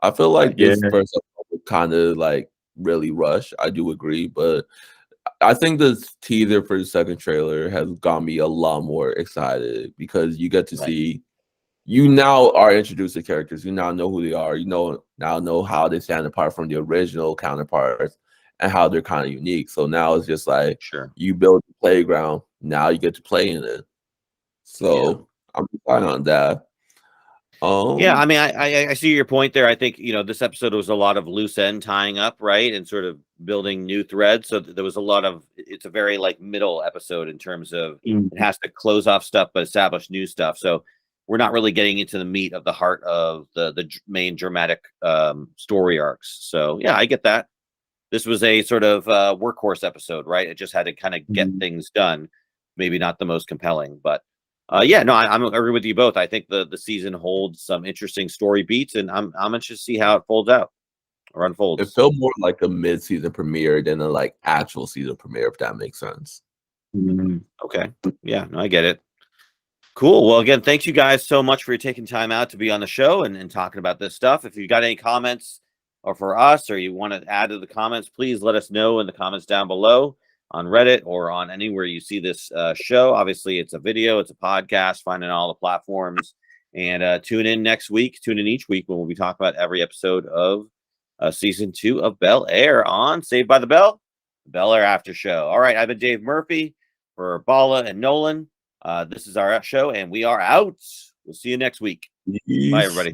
I feel like Yeah. this first episode kind of like really rushed. I do agree, but I think this teaser for the second trailer has got me a lot more excited because you get to see you now are introduced to characters. You now know who they are. You now know how they stand apart from the original counterparts and how they're kind of unique. So now it's just like Sure. you build the playground. Now you get to play in it. So I'm excited on that. Yeah, I mean, I see your point there. I think this episode was a lot of loose end tying up, right, and sort of building new threads. So there was a lot of. It's a very like middle episode in terms of it has to close off stuff but establish new stuff. So we're not really getting into the meat of the heart of the main dramatic story arcs. So yeah, I get that. This was a sort of workhorse episode, right? It just had to kind of get things done. Maybe not the most compelling, but yeah, no, I agree with you both. I think the season holds some interesting story beats, and I'm interested to see how it folds out or unfolds. It felt more like a mid-season premiere than a like actual season premiere, if that makes sense. Okay, yeah, no, I get it. Cool. Well, again, thanks you guys so much for taking time out to be on the show and talking about this stuff. If you got any comments or for us, or you want to add to the comments, please let us know in the comments down below on Reddit or on anywhere you see this show. Obviously, it's a video, it's a podcast, find it on all the platforms. And tune in next week, tune in each week when we'll be talking about every episode of season 2 of Bel-Air on Saved by the Bell, Bel-Air After Show. All right, I've been Dave Murphy for Bala and Nolan. This is our show, and we are out. We'll see you next week. Bye, everybody.